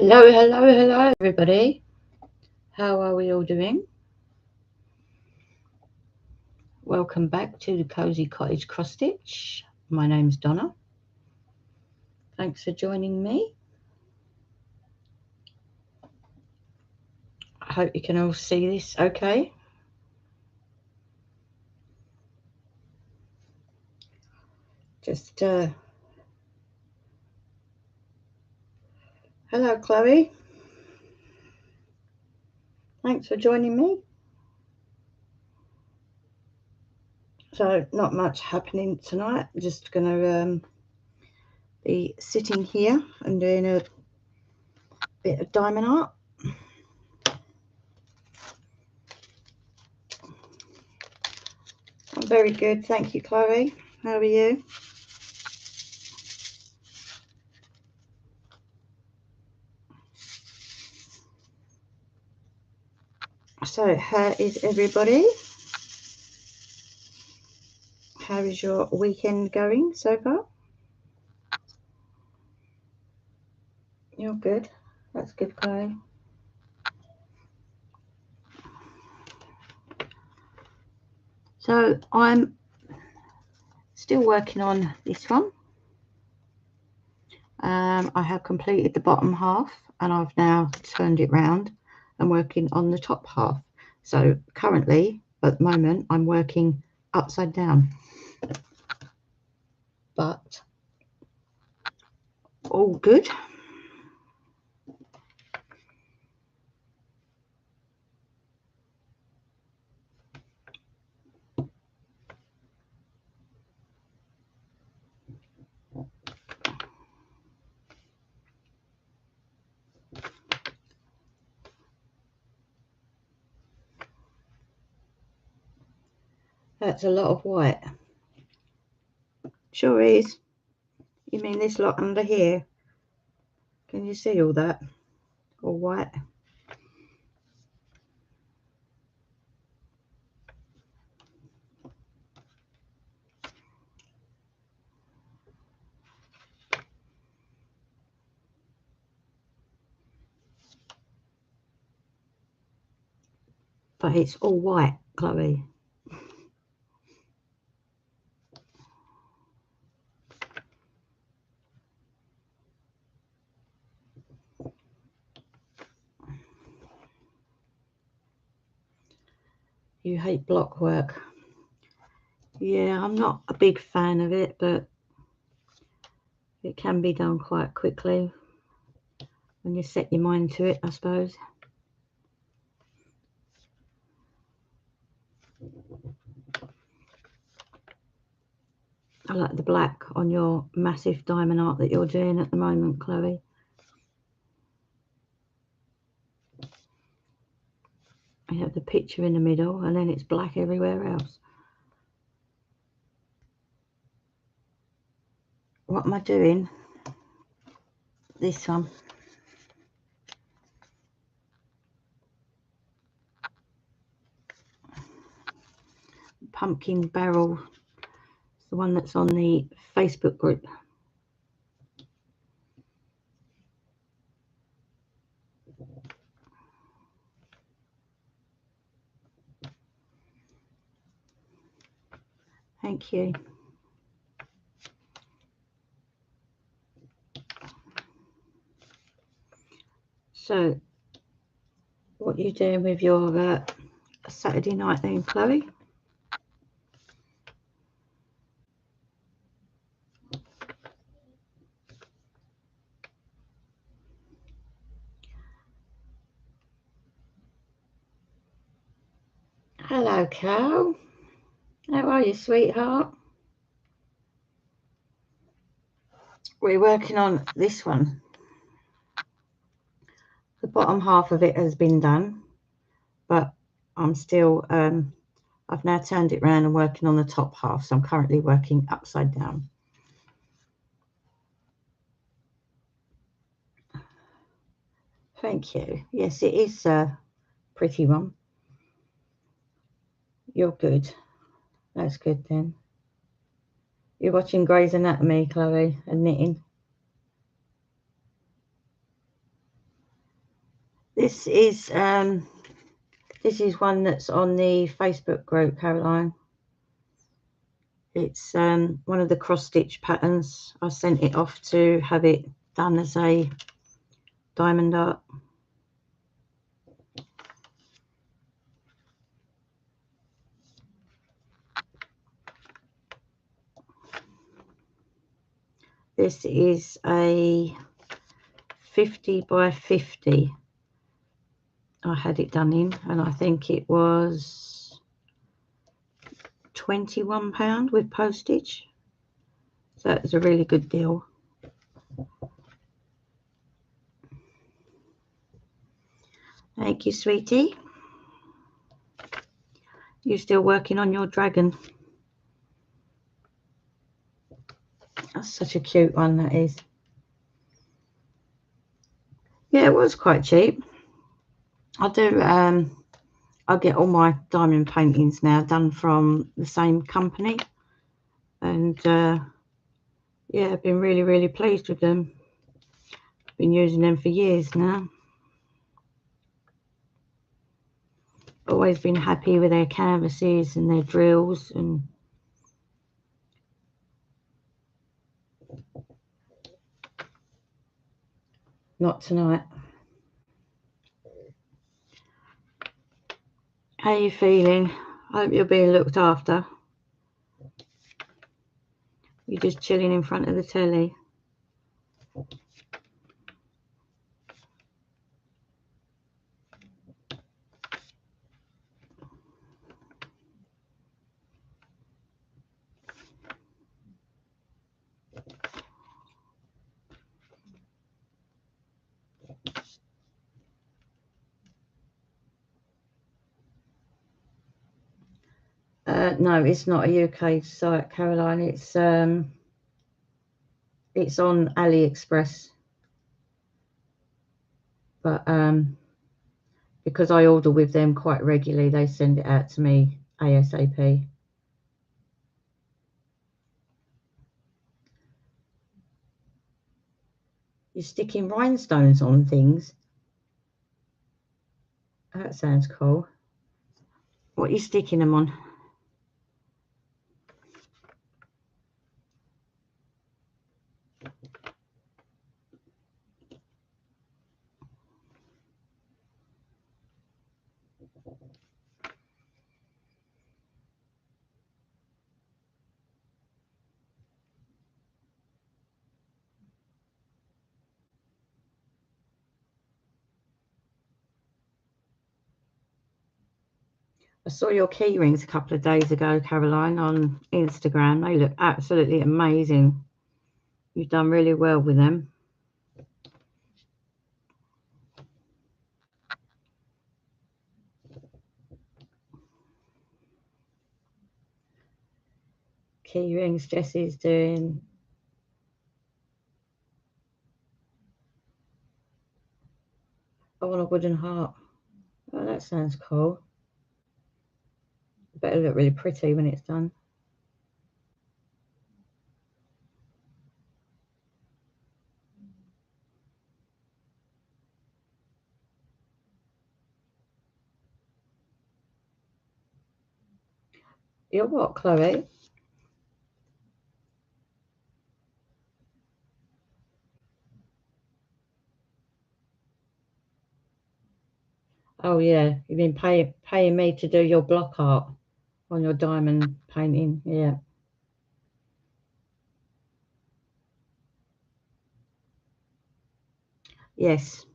Hello, hello, hello, everybody. How are we all doing? Welcome back to the Cozy Cottage Cross Stitch. My name's Donna. Thanks for joining me. I hope you can all see this okay. Just, hello, Chloe. Thanks for joining me. So, not much happening tonight. Just going to be sitting here and doing a bit of diamond art. I'm very good, thank you, Chloe. How are you? So, how is everybody? How is your weekend going so far? You're good. That's good, Chloe. So I'm still working on this one. I have completed the bottom half and I've now turned it round and working on the top half. So currently, at the moment, I'm working upside down. But all good. That's a lot of white. Sure is. You mean this lot under here? Can you see all that? All white? But it's all white, Chloe. You hate block work. Yeah, I'm not a big fan of it, but it can be done quite quickly when you set your mind to it, I suppose. I like the black on your massive diamond art that you're doing at the moment, Chloe. You have the picture in the middle and then it's black everywhere else. What am I doing? This one. Pumpkin barrel. It's the one that's on the Facebook group. Thank you. So, what are you doing with your Saturday night then, Chloe? Hello, Cal. How are you, sweetheart? We're working on this one. The bottom half of it has been done, but I'm still, I've now turned it around and working on the top half, so I'm currently working upside down. Thank you. Yes, it is a pretty one. You're good. That's good then. You're watching Grey's Anatomy, Chloe, and knitting. This is one that's on the Facebook group, Caroline. It's one of the cross stitch patterns. I sent it off to have it done as a diamond art. This is a 50 by 50. I had it done in, and I think it was £21 with postage. So it was a really good deal. Thank you, sweetie. You're still working on your dragon. That's such a cute one, that is. Yeah, it was quite cheap. I do I get all my diamond paintings now done from the same company, and yeah, I've been really pleased with them. Been using them for years now. Always been happy with their canvases and their drills. And not tonight. How are you feeling? I hope you're being looked after. You're just chilling in front of the telly. No, it's not a UK site, Caroline. It's on AliExpress, but because I order with them quite regularly, they send it out to me ASAP. You're sticking rhinestones on things. That sounds cool. What are you sticking them on? I saw your key rings a couple of days ago, Caroline, on Instagram. They look absolutely amazing. You've done really well with them. Key rings Jessie's doing. I want a wooden heart. Oh, that sounds cool. Better look really pretty when it's done. You're what, Chloe? Oh yeah, you've been paying me to do your block art on your diamond painting. Yeah. Yes,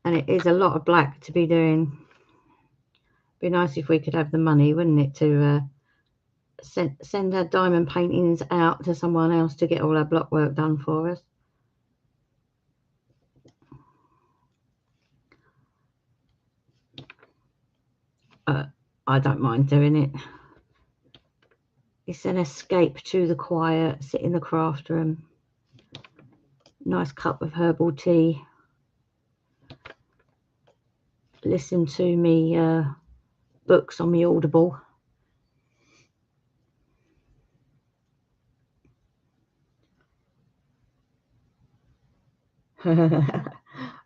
and it is a lot of black to be doing. Be nice if we could have the money, wouldn't it, to send our diamond paintings out to someone else to get all our block work done for us. I don't mind doing it. It's an escape to the quiet, sit in the craft room, nice cup of herbal tea, listen to me books on me Audible.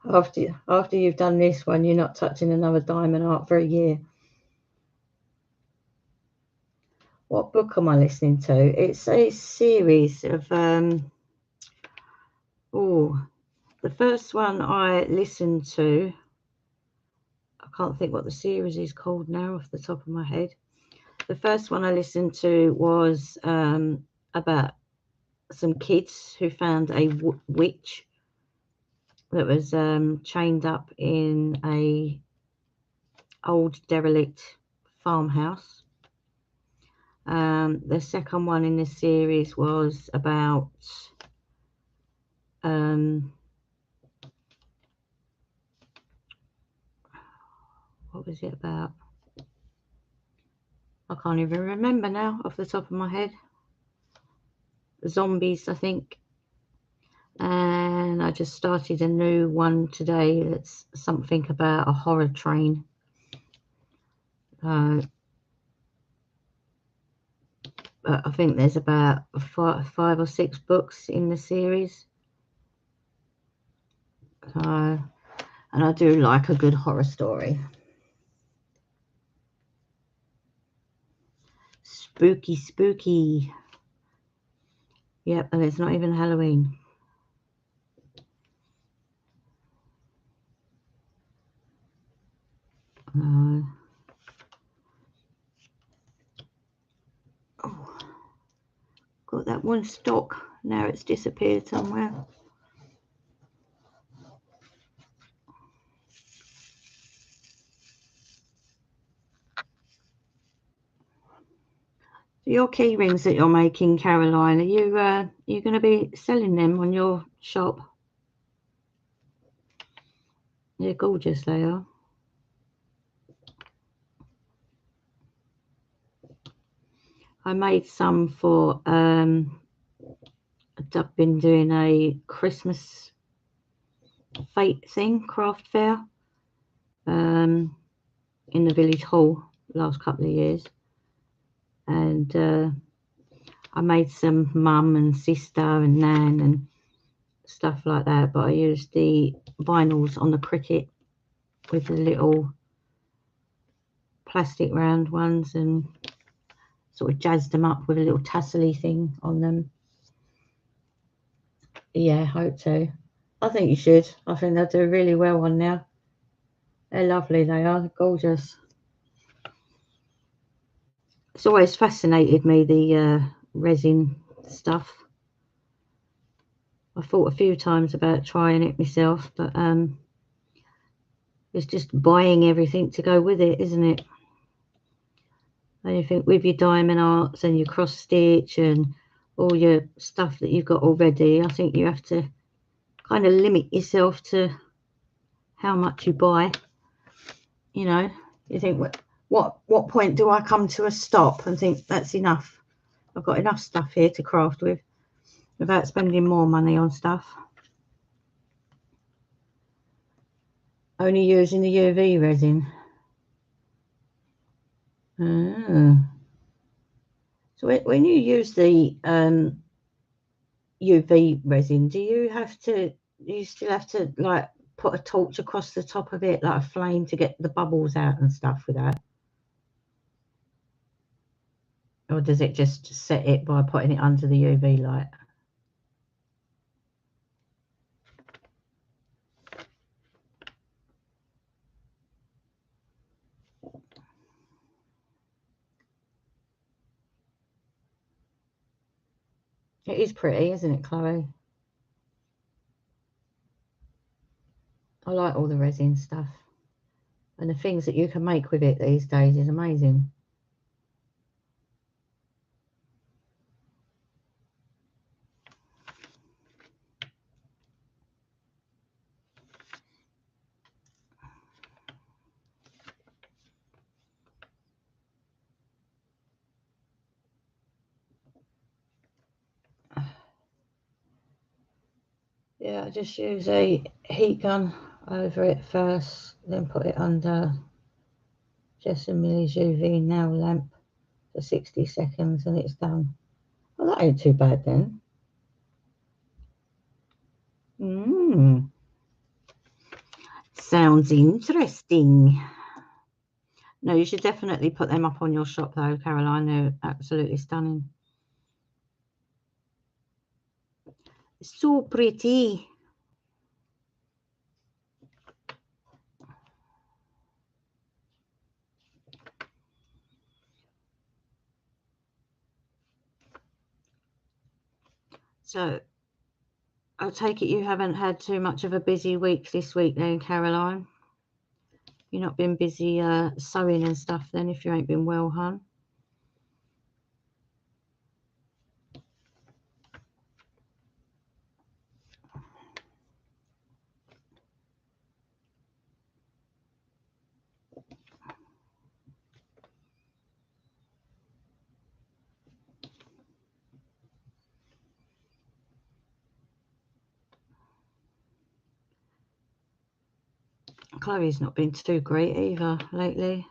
After you've done this one, you're not touching another diamond art for a year. What book am I listening to? It's a series of the first one I listened to, I can't think what the series is called now off the top of my head. The first one I listened to was about some kids who found a witch that was chained up in a old derelict farmhouse. The second one in the series was about what was it about? I can't even remember now off the top of my head. Zombies, I think. And I just started a new one today. It's something about a horror train. But I think there's about five or six books in the series. And I do like a good horror story. Spooky, spooky. Yep, and it's not even Halloween. Got that one stock. Now it's disappeared somewhere. Your key rings that you're making, Caroline, are you going to be selling them on your shop? They're gorgeous, they are. I made some for I've been doing a Christmas fate thing, craft fair, in the village hall last couple of years, and I made some mum and sister and nan and stuff like that, but I used the vinyls on the cricket with the little plastic round ones and sort of jazzed them up with a little tassely thing on them. Yeah, hope to. I think you should. I think they'll do really well on now. They're lovely, they are. They're gorgeous. It's always fascinated me, the resin stuff. I thought a few times about trying it myself, but it's just buying everything to go with it, isn't it? And you think with your diamond arts and your cross stitch and all your stuff that you've got already, I think you have to kind of limit yourself to how much you buy. You know, you think, what point do I come to a stop and think that's enough? I've got enough stuff here to craft with without spending more money on stuff. Only using the UV resin. So when you use the UV resin, do you still have to like put a torch across the top of it, like a flame, to get the bubbles out and stuff with that? Or does it just set it by putting it under the UV light? It is pretty, isn't it, Chloe? I like all the resin stuff. And the things that you can make with it these days is amazing. Yeah, I just use a heat gun over it first, then put it under Jess and Millie's UV nail lamp for 60 seconds and it's done. Well, that ain't too bad then. Sounds interesting. No, you should definitely put them up on your shop though, Caroline. They're absolutely stunning. So pretty. So I take it you haven't had too much of a busy week this week then, Caroline? You've not been busy sewing and stuff then if you ain't been well, hun? Chloe's not been too great either lately.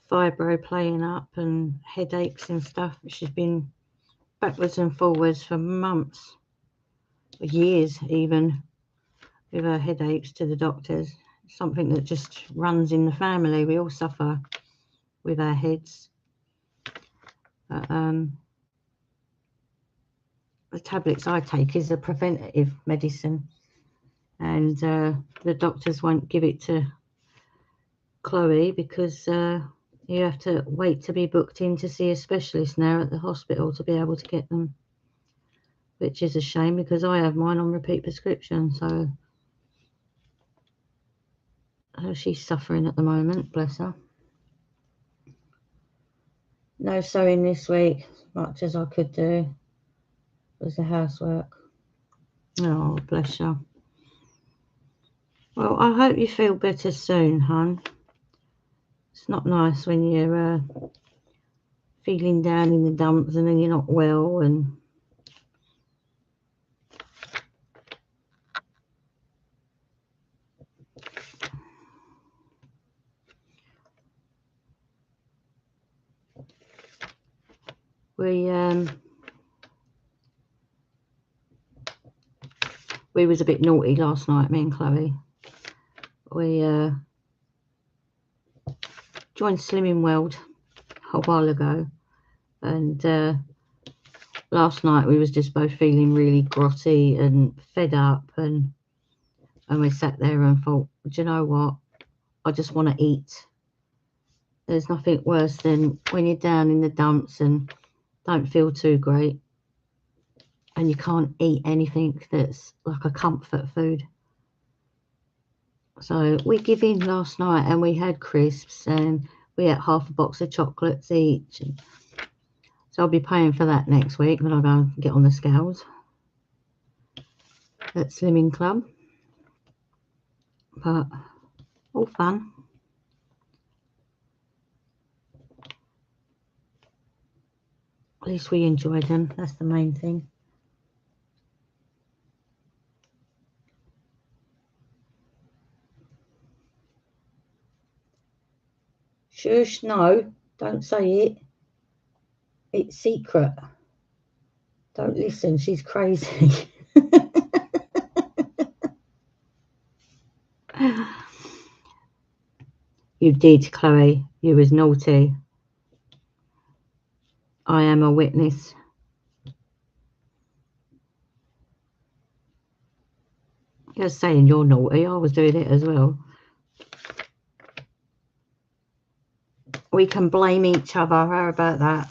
Fibro playing up and headaches and stuff. She's been backwards and forwards for months, years even, with her headaches to the doctors. Something that just runs in the family. We all suffer with our heads. But, the tablets I take is a preventative medicine, and the doctors won't give it to Chloe because you have to wait to be booked in to see a specialist now at the hospital to be able to get them, which is a shame because I have mine on repeat prescription. So she's suffering at the moment, bless her. No sewing this week, much as I could do. It was the housework. Oh, bless her. Well, I hope you feel better soon, hon. It's not nice when you're feeling down in the dumps and then you're not well. And we was a bit naughty last night, me and Chloe. We joined Slimming World a while ago, and last night we was just both feeling really grotty and fed up, and we sat there and thought, do you know what, I just want to eat. There's nothing worse than when you're down in the dumps and don't feel too great and you can't eat anything that's like a comfort food. So we give in last night and we had crisps and we ate half a box of chocolates each. So I'll be paying for that next week when I go and get on the scales at Slimming Club. But all fun. At least we enjoyed them. That's the main thing. Shush, no, don't say it. It's secret. Don't listen, she's crazy. You did, Chloe. You was naughty. I am a witness. You're saying you're naughty. I was doing it as well. We can blame each other. How about that?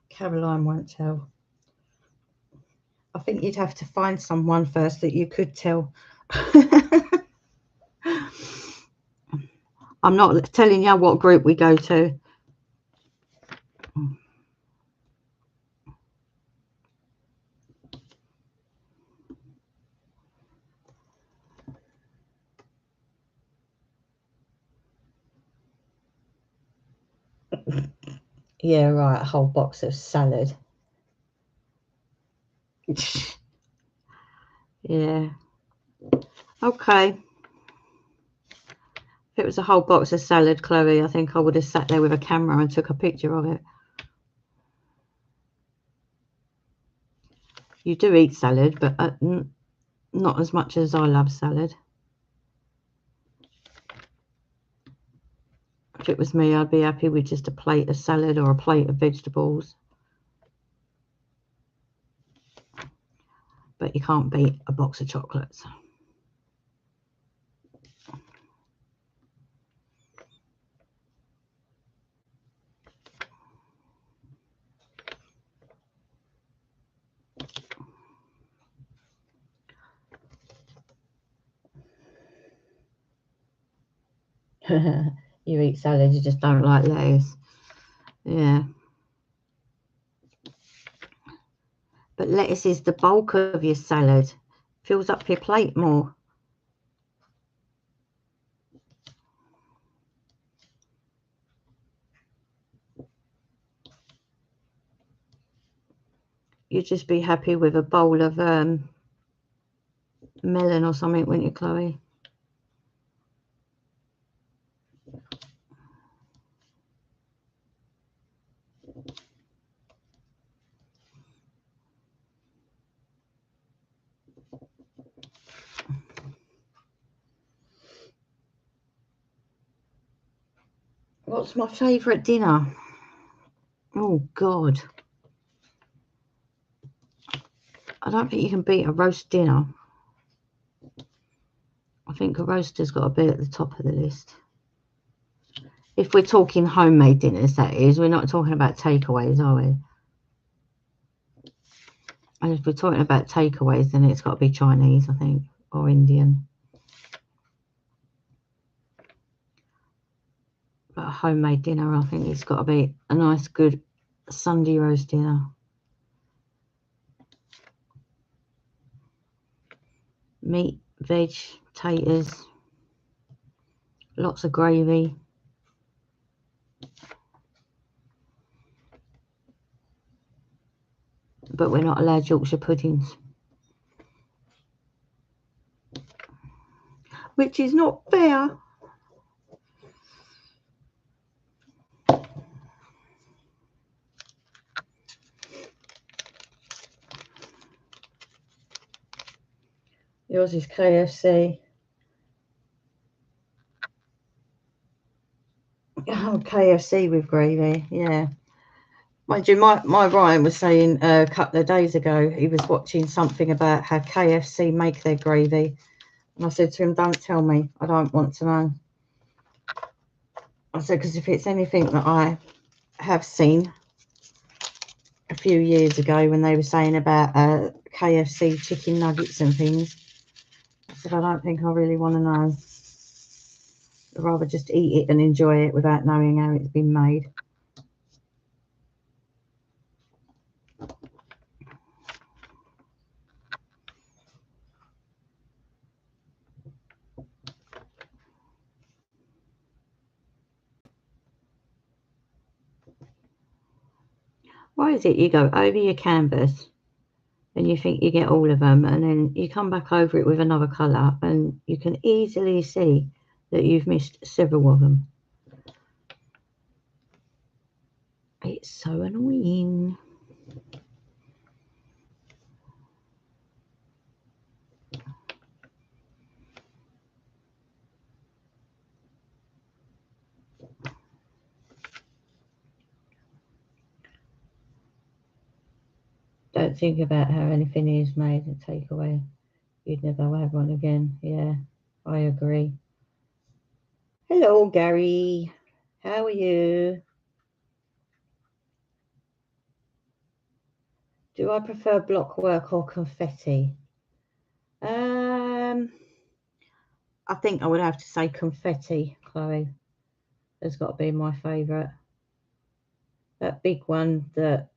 Caroline won't tell. I think you'd have to find someone first that you could tell. I'm not telling you what group we go to. Yeah, right, a whole box of salad. Yeah. Okay. If it was a whole box of salad, Chloe, I think I would have sat there with a camera and took a picture of it. You do eat salad, but not as much as I love salad. If it was me, I'd be happy with just a plate of salad or a plate of vegetables. But you can't beat a box of chocolates. You eat salad, you just don't like lettuce. Yeah. But lettuce is the bulk of your salad. Fills up your plate more. You'd just be happy with a bowl of melon or something, wouldn't you, Chloe? What's my favourite dinner? Oh, God. I don't think you can beat a roast dinner. I think a roast has got to be at the top of the list. If we're talking homemade dinners, that is. We're not talking about takeaways, are we? And if we're talking about takeaways, then it's got to be Chinese, I think, or Indian. But a homemade dinner, I think it's got to be a nice, good Sunday roast dinner. Meat, veg, taters, lots of gravy. But we're not allowed Yorkshire puddings. Which is not fair. Yours is KFC. Oh, KFC with gravy, yeah. Mind you, my Ryan was saying a couple of days ago, he was watching something about how KFC make their gravy. And I said to him, don't tell me. I don't want to know. I said, because if it's anything that I have seen a few years ago when they were saying about KFC chicken nuggets and things, I said, I don't think I really want to know. I'd rather just eat it and enjoy it without knowing how it's been made. Why is it you go over your canvas and you think you get all of them, and then you come back over it with another colour and you can easily see that you've missed several of them? It's so annoying. Don't think about how anything is made and take away. You'd never have one again. Yeah, I agree. Hello, Gary. How are you? Do I prefer block work or confetti? I think I would have to say confetti, Chloe. Has got to be my favourite. That big one that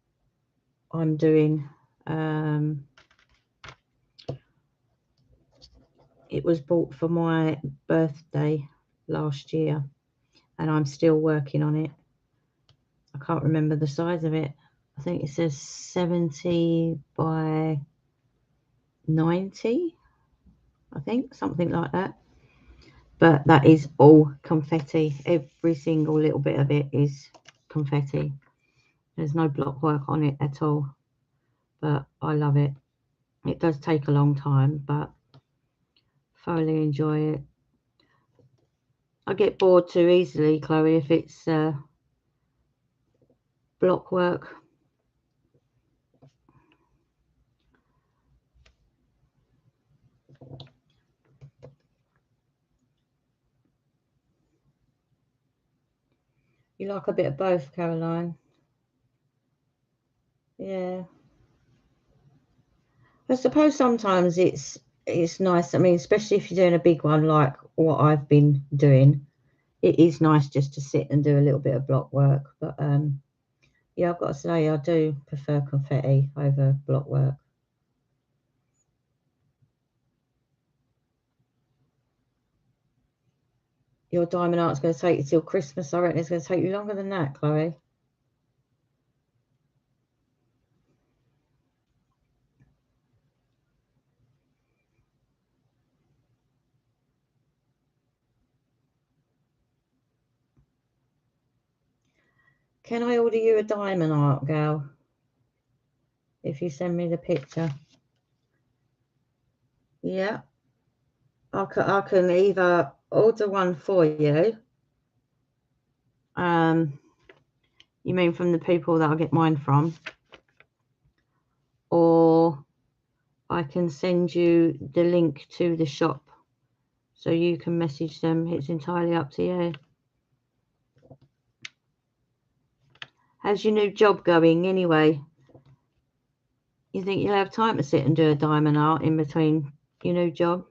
I'm doing, it was bought for my birthday last year, and I'm still working on it. I can't remember the size of it. I think it says 70 by 90, I think, something like that. But that is all confetti. Every single little bit of it is confetti. There's no block work on it at all. But I love it. It does take a long time, but thoroughly enjoy it. I get bored too easily, Chloe, if it's block work. You like a bit of both, Caroline? Yeah. I suppose sometimes it's nice. I mean, especially if you're doing a big one like what I've been doing, it is nice just to sit and do a little bit of block work. But yeah, I've got to say I do prefer confetti over block work. Your diamond art's going to take you till Christmas. I reckon it's going to take you longer than that, Chloe. Can I order you a diamond art, gal? If you send me the picture. Yeah. I can either order one for you. You mean from the people that I get mine from? Or I can send you the link to the shop so you can message them. It's entirely up to you. How's your new job going anyway? You think you'll have time to sit and do a diamond art in between your new job?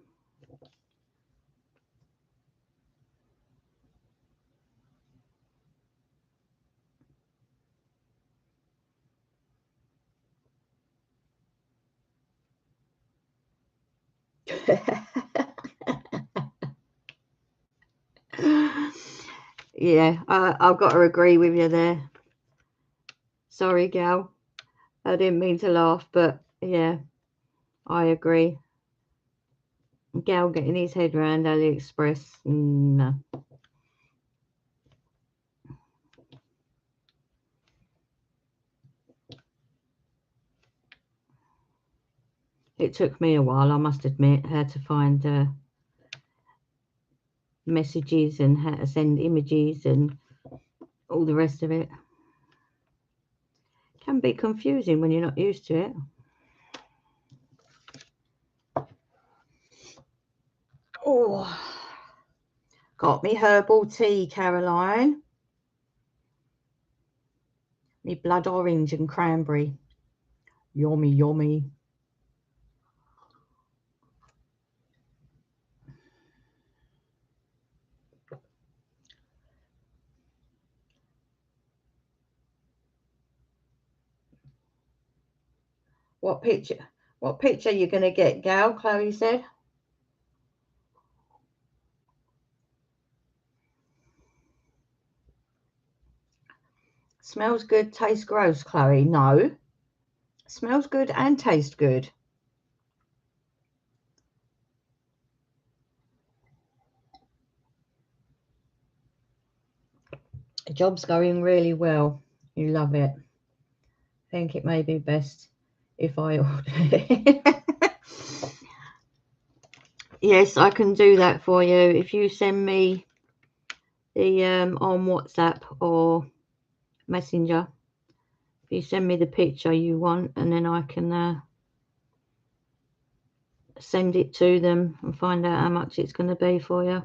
Yeah, I've got to agree with you there. Sorry, gal. I didn't mean to laugh, but yeah, I agree. Gal getting his head around AliExpress. No. It took me a while, I must admit, how to find messages and how to send images and all the rest of it. Can be confusing when you're not used to it. Oh, got me herbal tea, Caroline. Me blood orange and cranberry. Yummy, yummy. What picture? What picture are you going to get, gal? Chloe said. Smells good, tastes gross, Chloe. No. Smells good and tastes good. The job's going really well. You love it. I think it may be best if I order it. Yes, I can do that for you. If you send me the on WhatsApp or Messenger, if you send me the picture you want, and then I can send it to them and find out how much it's going to be for you.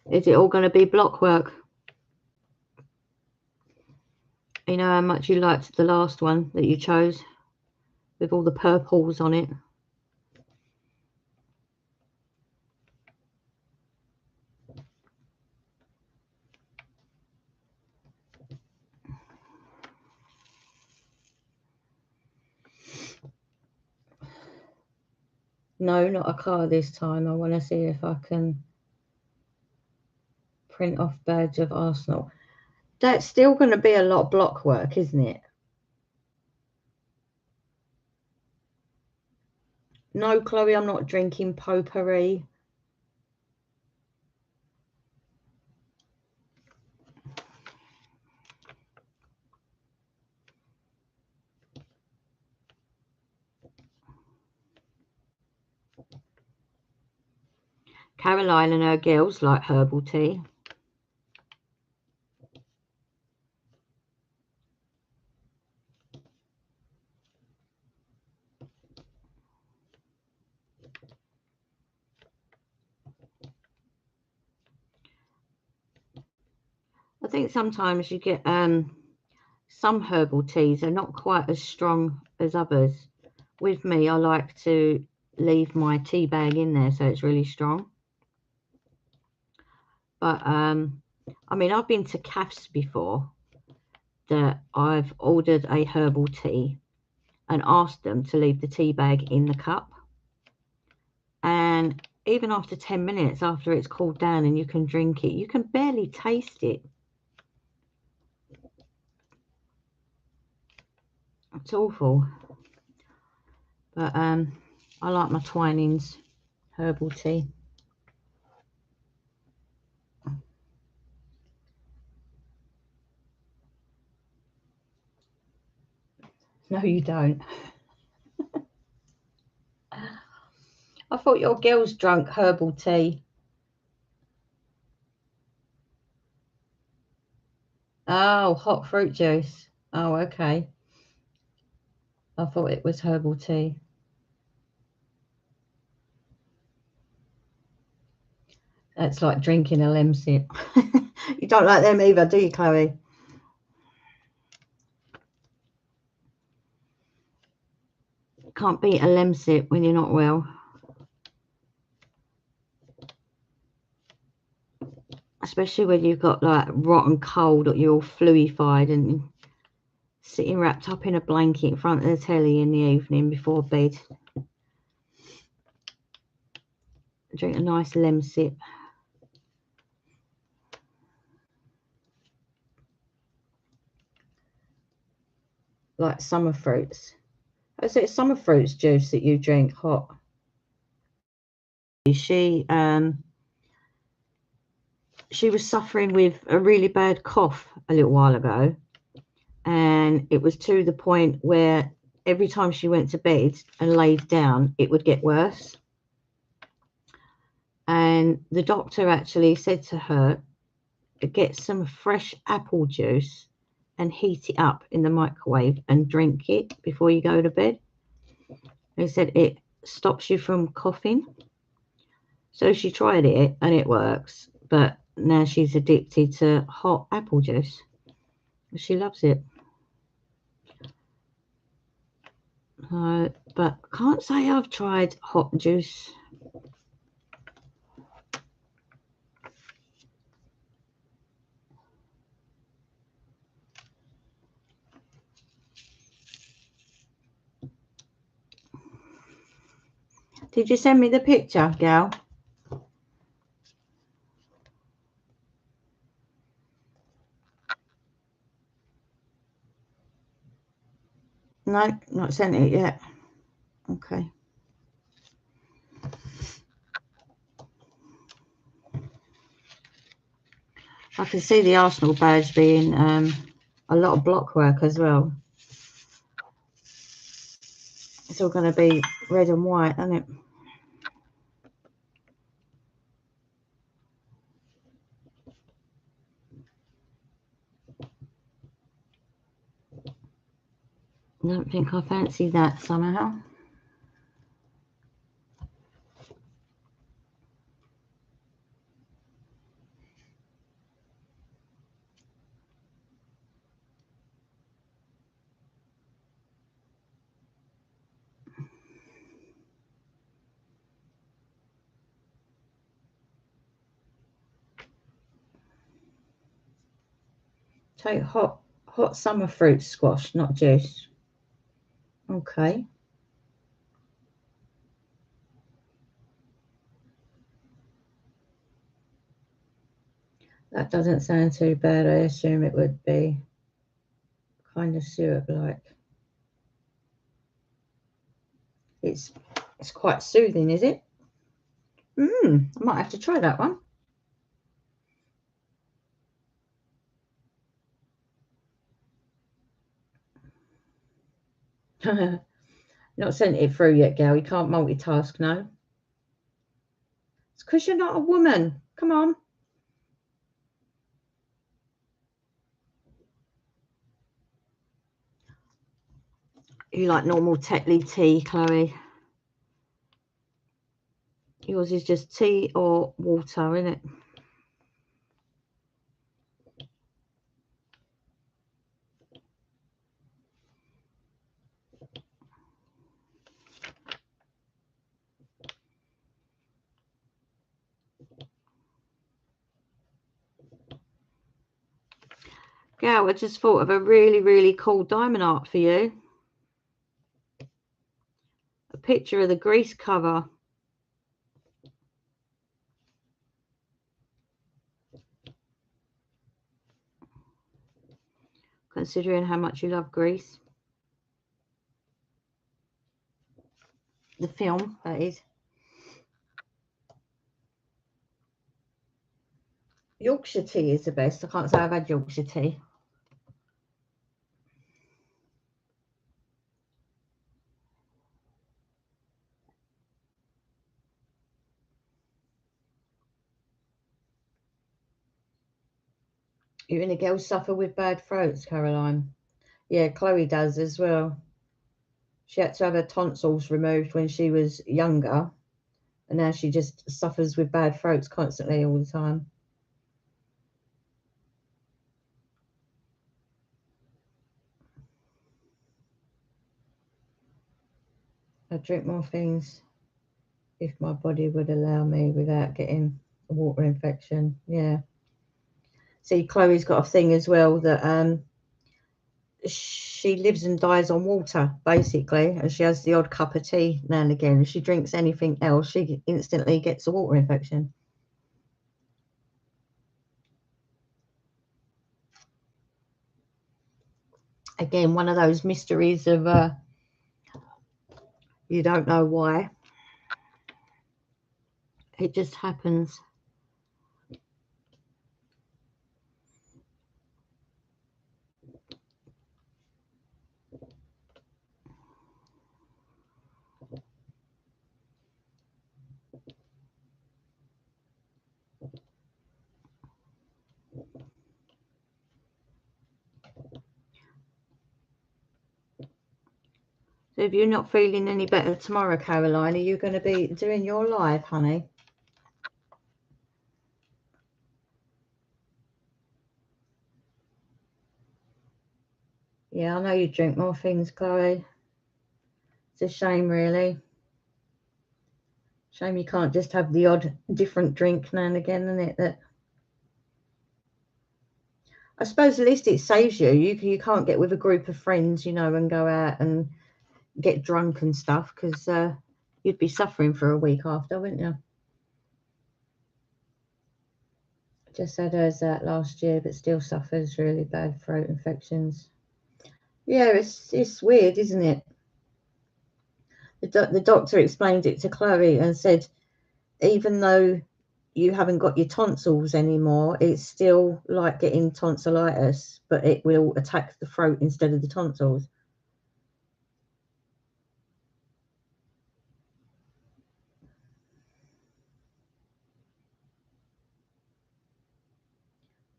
Is it all going to be block work? You know how much you liked the last one that you chose with all the purples on it? No, not a car this time. I want to see if I can print off badge of Arsenal. That's still going to be a lot of block work, isn't it? No, Chloe, I'm not drinking potpourri. Caroline and her girls like herbal tea. I think sometimes you get some herbal teas are not quite as strong as others. With me, I like to leave my tea bag in there so it's really strong. But I mean, I've been to cafes before that I've ordered a herbal tea and asked them to leave the tea bag in the cup. And even after 10 minutes after it's cooled down and you can drink it, you can barely taste it. It's awful. But I like my Twinings herbal tea. No, you don't. I thought your girls drank herbal tea. Oh, hot fruit juice. Oh, okay. I thought it was herbal tea. That's like drinking a lemsip. You don't like them either, do you, Chloe? Can't beat a lemsip when you're not well. Especially when you've got like rotten cold or you're all fluified and sitting wrapped up in a blanket in front of the telly in the evening before bed. Drink a nice lemsip. Like summer fruits. Is it summer fruits juice that you drink hot? She was suffering with a really bad cough a little while ago, and it was to the point where every time she went to bed and laid down, it would get worse. And the doctor actually said to her, get some fresh apple juice and heat it up in the microwave and drink it before you go to bed. They said it stops you from coughing. So she tried it and it works, but now she's addicted to hot apple juice. She loves it. But I can't say I've tried hot juice. Did you send me the picture, gal? No, not sent it yet. Okay. I can see the Arsenal badge being a lot of block work as well. It's all going to be red and white, isn't it? I don't think I fancy that somehow. Take hot summer fruit squash, not juice. Okay. That doesn't sound too bad. I assume it would be kind of syrup-like. It's quite soothing, is it? I might have to try that one. Not sent it through yet, gal. You can't multitask, no. It's because you're not a woman. Come on. You like normal Tetley tea, Chloe? Yours is just tea or water, isn't it? Gal, I just thought of a really, really cool diamond art for you. A picture of the grease cover. Considering how much you love Grease. The film, that is. Yorkshire tea is the best. I can't say I've had Yorkshire tea. You and the girls suffer with bad throats, Caroline? Yeah, Chloe does as well. She had to have her tonsils removed when she was younger, and now she just suffers with bad throats constantly all the time. I'd drink more things if my body would allow me without getting a water infection. Yeah. See, Chloe's got a thing as well that she lives and dies on water, basically, and she has the odd cup of tea now and again. If she drinks anything else, she instantly gets a water infection. Again, one of those mysteries of you don't know why. It just happens. So if you're not feeling any better tomorrow, Caroline, are you going to be doing your live, honey? Yeah, I know you drink more things, Chloe. It's a shame, really. Shame you can't just have the odd different drink now and again, isn't it? That I suppose at least it saves you. You can't get with a group of friends, you know, and go out and get drunk and stuff, because you'd be suffering for a week after, wouldn't you? Just had hers out last year, but still suffers really bad throat infections. Yeah, it's weird, isn't it? The doctor explained it to Chloe and said, even though you haven't got your tonsils anymore, it's still like getting tonsillitis, but it will attack the throat instead of the tonsils.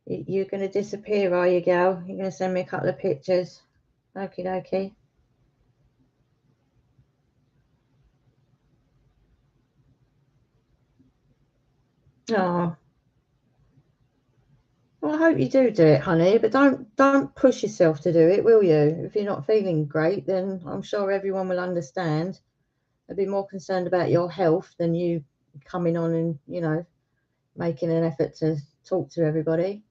You're going to disappear, are you, gal? You're going to send me a couple of pictures? Okie dokie. Oh, well, I hope you do it, honey, but don't push yourself to do it, will you? If you're not feeling great, then I'm sure everyone will understand. They'll be more concerned about your health than you coming on and, you know, making an effort to talk to everybody.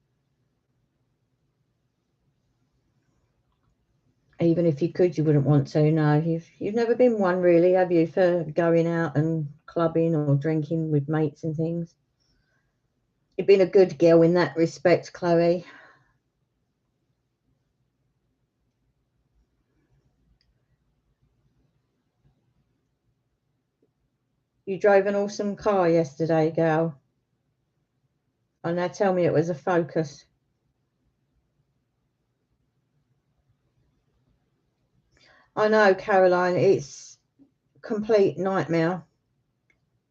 Even if you could, you wouldn't want to. No, you've never been one, really, have you, for going out and clubbing or drinking with mates and things? You've been a good girl in that respect, Chloe. You drove an awesome car yesterday, girl. And now tell me it was a Focus. I know, Caroline, it's complete nightmare.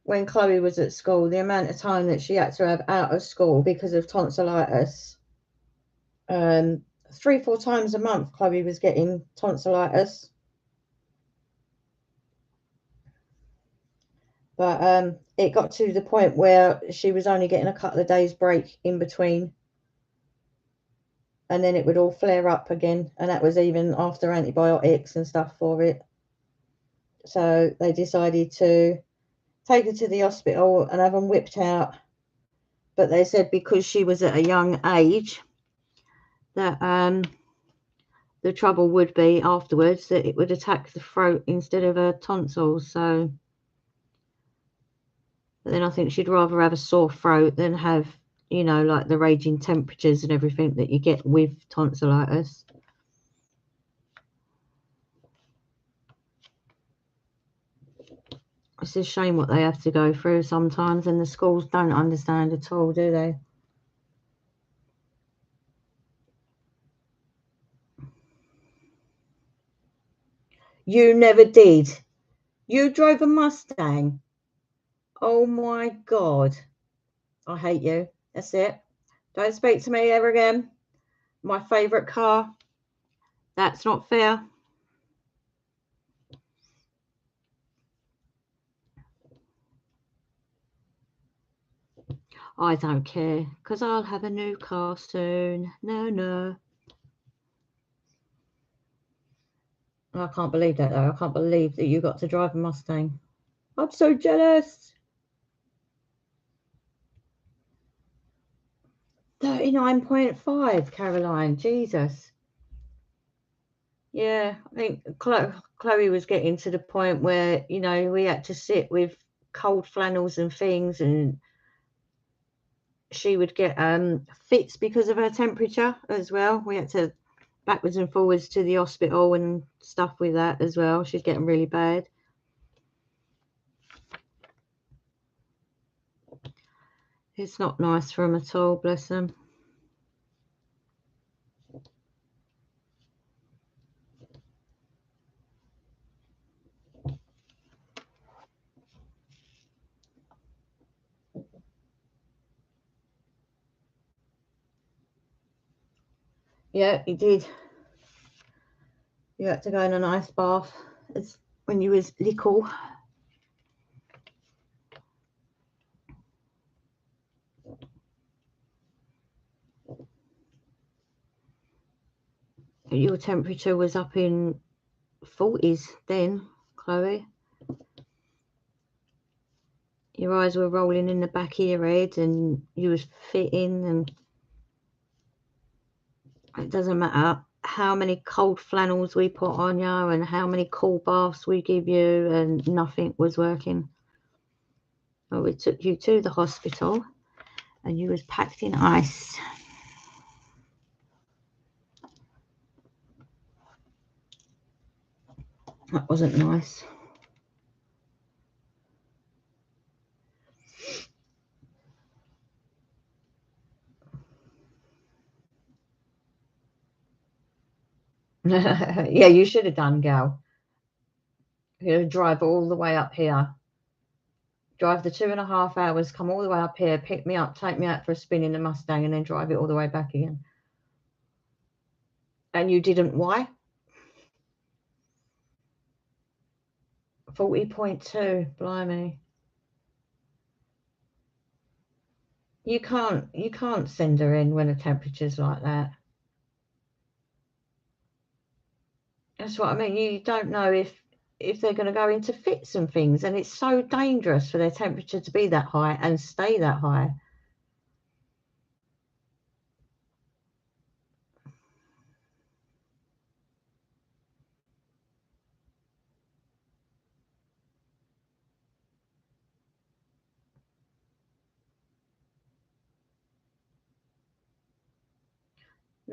When Chloe was at school, the amount of time that she had to have out of school because of tonsillitis. 3-4 times a month, Chloe was getting tonsillitis. But it got to the point where she was only getting a couple of days break in between. And then it would all flare up again. And that was even after antibiotics and stuff for it. So they decided to take her to the hospital and have them whipped out. But they said because she was at a young age that the trouble would be afterwards that it would attack the throat instead of her tonsils. So then I think she'd rather have a sore throat than have, you know, like the raging temperatures and everything that you get with tonsillitis. It's a shame what they have to go through sometimes, and the schools don't understand at all, do they? You never did. You drove a Mustang. Oh my God. I hate you. That's it. Don't speak to me ever again. My favourite car. That's not fair. I don't care, because I'll have a new car soon. No. I can't believe that, though. I can't believe that you got to drive a Mustang. I'm so jealous. 39.5, Caroline. Jesus. Yeah, I think Chloe was getting to the point where, you know, we had to sit with cold flannels and things, and she would get fits because of her temperature as well. We had to backwards and forwards to the hospital and stuff with that as well. She's getting really bad. It's not nice for them at all, bless them. Yeah, you did. You had to go in an ice bath as when you was little. Your temperature was up in 40s then, Chloe. Your eyes were rolling in the back of your head and you was fitting, and it doesn't matter how many cold flannels we put on you and how many cool baths we give you, and nothing was working. Well, we took you to the hospital and you was packed in ice. That wasn't nice. Yeah, you should have done, gal. You drive all the way up here, drive the 2.5 hours, come all the way up here, pick me up, take me out for a spin in the Mustang, and then drive it all the way back again. And you didn't. Why? 40.2, blimey. You can't send her in when the temperature's like that. That's what I mean. You don't know if they're going to go into fits and things, and it's so dangerous for their temperature to be that high and stay that high.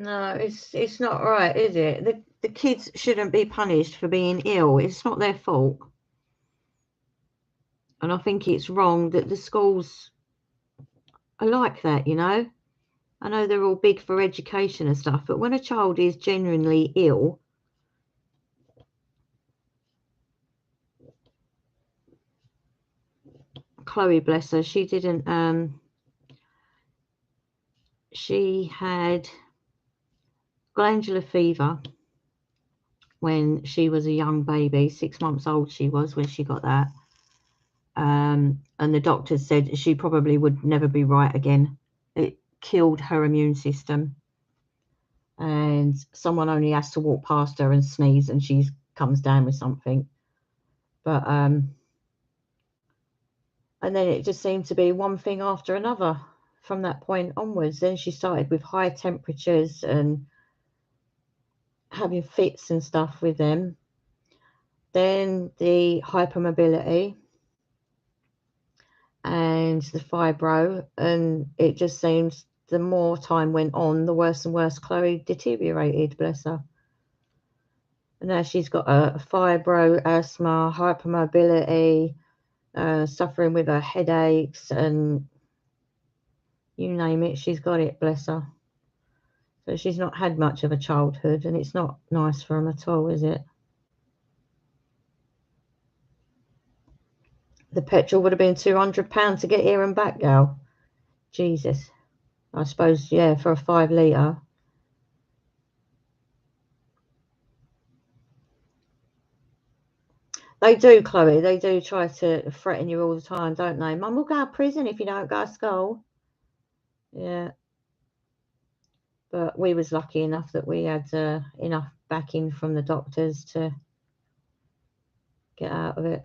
No, it's not right, is it? The kids shouldn't be punished for being ill. It's not their fault. And I think it's wrong that the schools are like that, you know. I know they're all big for education and stuff, but when a child is genuinely ill, Chloe, bless her, she didn't, she had glandular fever when she was a young baby, 6 months old she was when she got that. And the doctors said she probably would never be right again. It killed her immune system. And someone only has to walk past her and sneeze and she comes down with something. But and then it just seemed to be one thing after another from that point onwards. Then she started with high temperatures and having fits and stuff with them. Then the hypermobility and the fibro, and it just seems the more time went on, the worse and worse Chloe deteriorated, bless her. And now she's got a fibro, asthma, hypermobility, suffering with her headaches, and you name it, she's got it, bless her. So she's not had much of a childhood, and it's not nice for them at all, is it? The petrol would have been £200 to get here and back, gal. Jesus. I suppose, yeah, for a 5 litre. They do, Chloe. They do try to threaten you all the time, don't they? Mum will go to prison if you don't go to school. Yeah. But we was lucky enough that we had enough backing from the doctors to get out of it.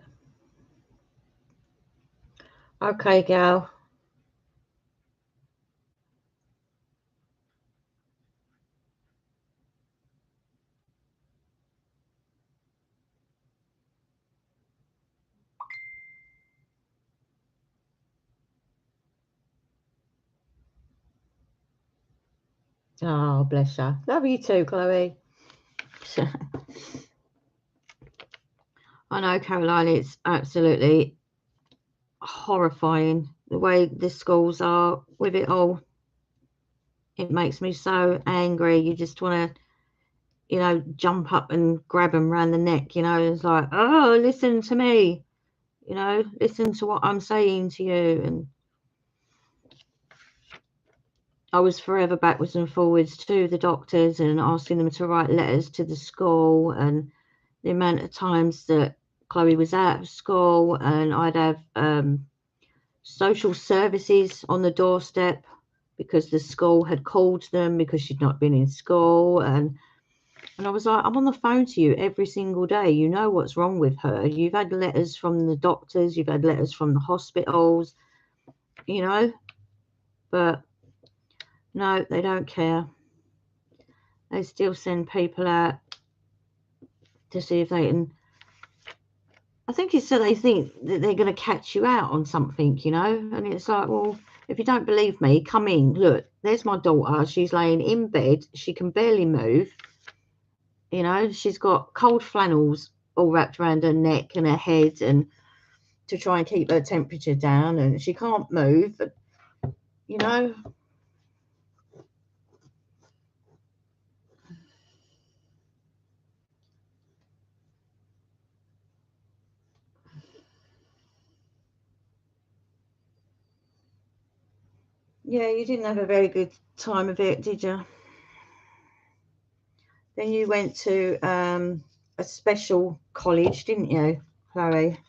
Okay, gal. Oh, bless her. Love you too, Chloe. I know, Caroline, it's absolutely horrifying the way the schools are with it all. It makes me so angry. You just want to, you know, jump up and grab them around the neck. You know, it's like, oh, listen to me. You know, listen to what I'm saying to you. And I was forever backwards and forwards to the doctors and asking them to write letters to the school, and the amount of times that Chloe was out of school, and I'd have social services on the doorstep because the school had called them because she'd not been in school. And I was like, I'm on the phone to you every single day. You know what's wrong with her. You've had letters from the doctors, you've had letters from the hospitals, you know, but no, they don't care. They still send people out to see if they can. I think it's so they think that they're going to catch you out on something, you know. And it's like, well, if you don't believe me, come in. Look, there's my daughter. She's laying in bed. She can barely move. You know, she's got cold flannels all wrapped around her neck and her head, and to try and keep her temperature down. And she can't move. But, you know. Yeah, you didn't have a very good time of it, did you? Then you went to a special college, didn't you, Chloe?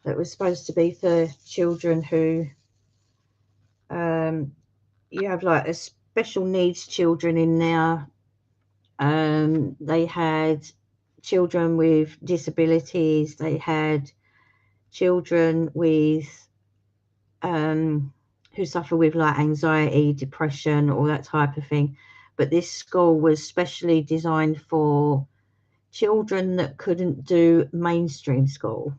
That was supposed to be for children who you have like a special needs children in there. They had children with disabilities. They had children with who suffer with like anxiety, depression, all that type of thing. But this school was specially designed for children that couldn't do mainstream school.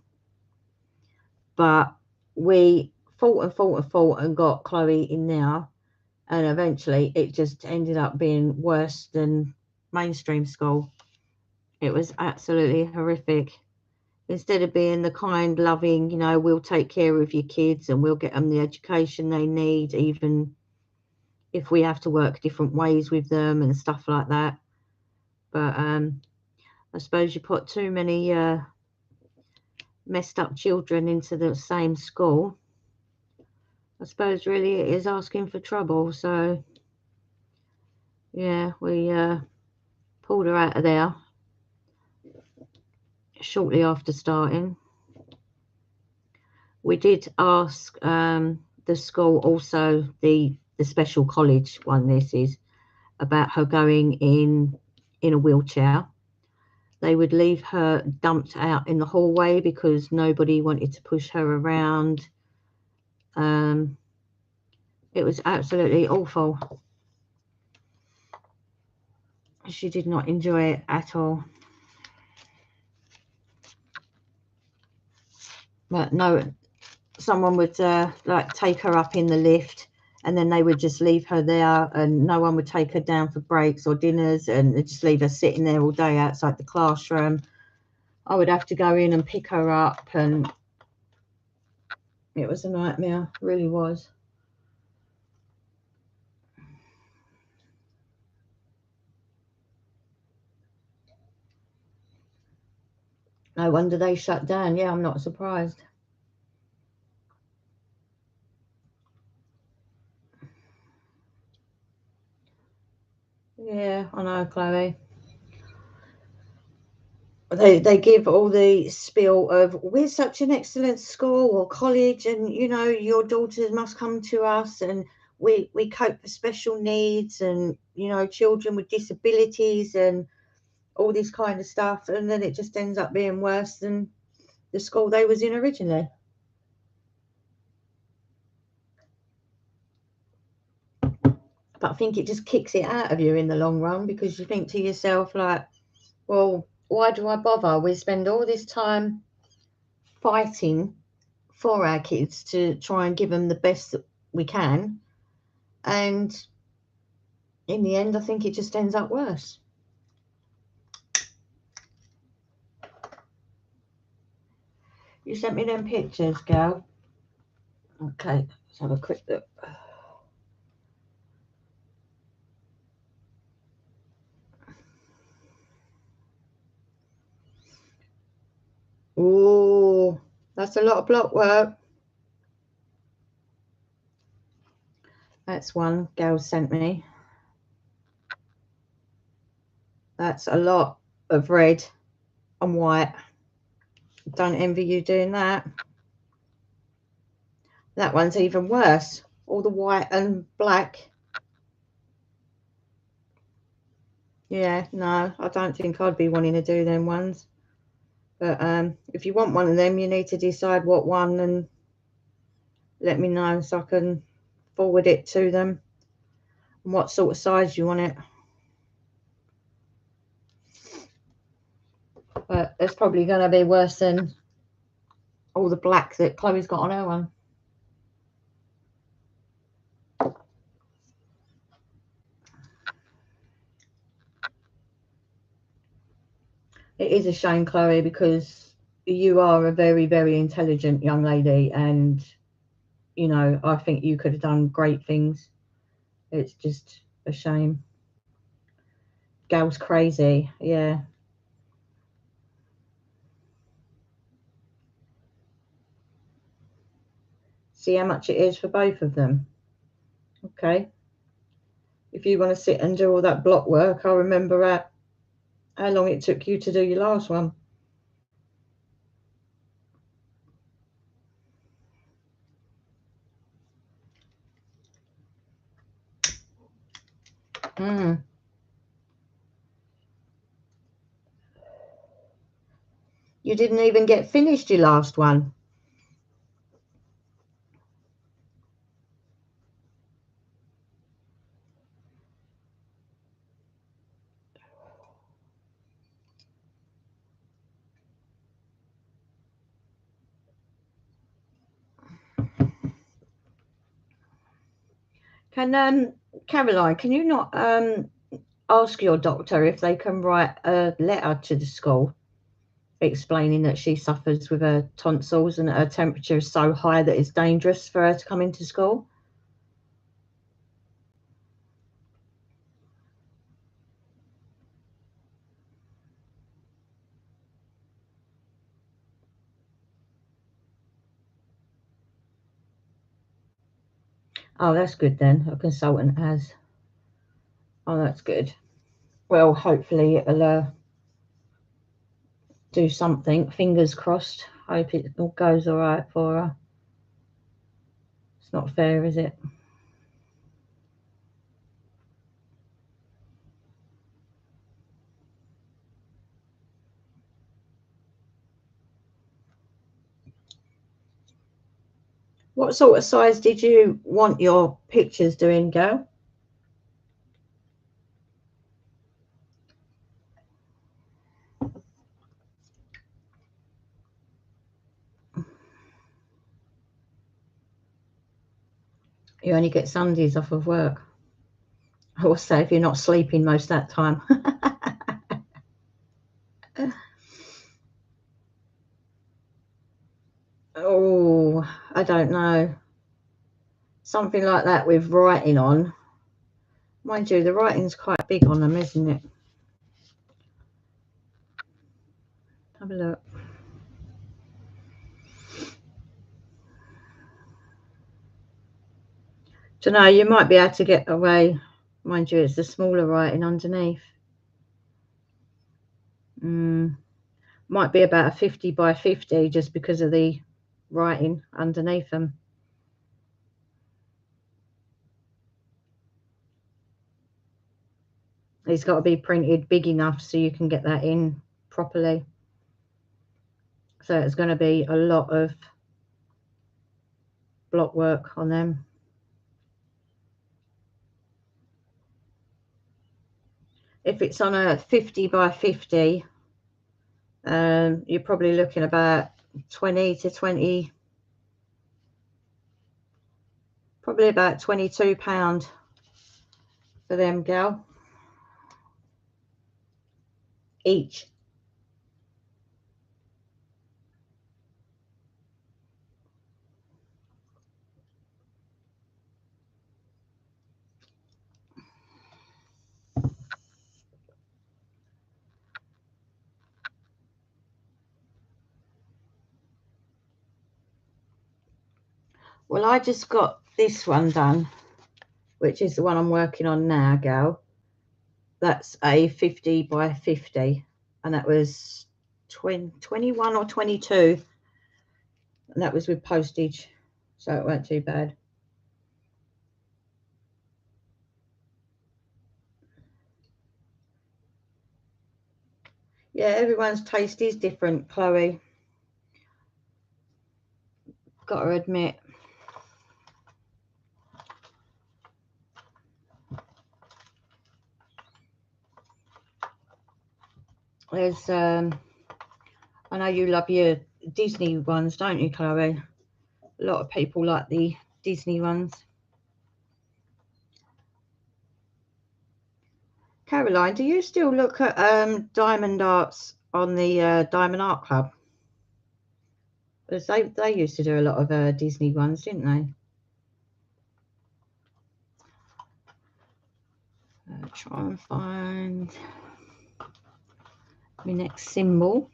But we fought and fought and fought and got Chloe in there. And eventually it just ended up being worse than mainstream school. It was absolutely horrific. Instead of being the kind, loving, we'll take care of your kids and we'll get them the education they need, even if we have to work different ways with them and stuff like that. But I suppose you put too many messed up children into the same school, I suppose really it is asking for trouble. So yeah, we pulled her out of there shortly after starting. We did ask the school, also the special college one this is, about her going in a wheelchair. They would leave her dumped out in the hallway because nobody wanted to push her around. It was absolutely awful. She did not enjoy it at all. But no, someone would like take her up in the lift, and then they would just leave her there, and no one would take her down for breaks or dinners, and they'd just leave her sitting there all day outside the classroom. I would have to go in and pick her up, and it was a nightmare, it really was. No wonder they shut down. Yeah, I'm not surprised. Yeah, I know, Chloe. They give all the spiel of we're such an excellent school or college, and your daughters must come to us, and we cope for special needs, and children with disabilities and all this kind of stuff, and then it just ends up being worse than the school they was in originally. But I think it just kicks it out of you in the long run, because you think to yourself like, well, why do I bother? We spend all this time fighting for our kids to try and give them the best that we can, and in the end I think it just ends up worse. You sent me them pictures, gal. Okay, let's have a quick look. Oh, that's a lot of block work. That's one gal sent me. That's a lot of red and white. Don't envy you doing that. That one's even worse. All the white and black. Yeah, no, I don't think I'd be wanting to do them ones. But if you want one of them, you need to decide what one and let me know so I can forward it to them and what sort of size you want it. But it's probably going to be worse than all the black that Chloe's got on her one. It is a shame, Chloe, because you are a very, very intelligent young lady, and I think you could have done great things. It's just a shame. Gal's crazy, yeah. See how much it is for both of them. Okay. If you want to sit and do all that block work, I remember how long it took you to do your last one. Mm. You didn't even get finished your last one. Can Caroline, can you not ask your doctor if they can write a letter to the school explaining that she suffers with her tonsils and that her temperature is so high that it's dangerous for her to come into school? Oh, that's good then. A consultant has. Oh, that's good. Well, hopefully it'll do something. Fingers crossed. Hope it all goes all right for her. It's not fair, is it? What sort of size did you want your pictures doing, girl? You only get Sundays off of work. Or say if you're not sleeping most of that time. Oh, I don't know. Something like that with writing on. Mind you, the writing's quite big on them, isn't it? Have a look. Don't know, you might be able to get away. Mind you, it's the smaller writing underneath. Might be about a 50 by 50 just because of the writing underneath them. It's got to be printed big enough so you can get that in properly. So it's going to be a lot of block work on them. If it's on a 50 by 50, you're probably looking about 20 to 20, probably about £22 for them, gal, each. Well, I just got this one done, which is the one I'm working on now, gal. That's a 50 by 50, and that was 21 or 22, and that was with postage, so it weren't too bad. Yeah, everyone's taste is different, Chloe. Got to admit. There's I know you love your Disney ones, don't you, Chloe? A lot of people like the Disney ones. Caroline, do you still look at diamond arts on the Diamond Art Club? Because they used to do a lot of Disney ones, didn't they? Try and find my next symbol.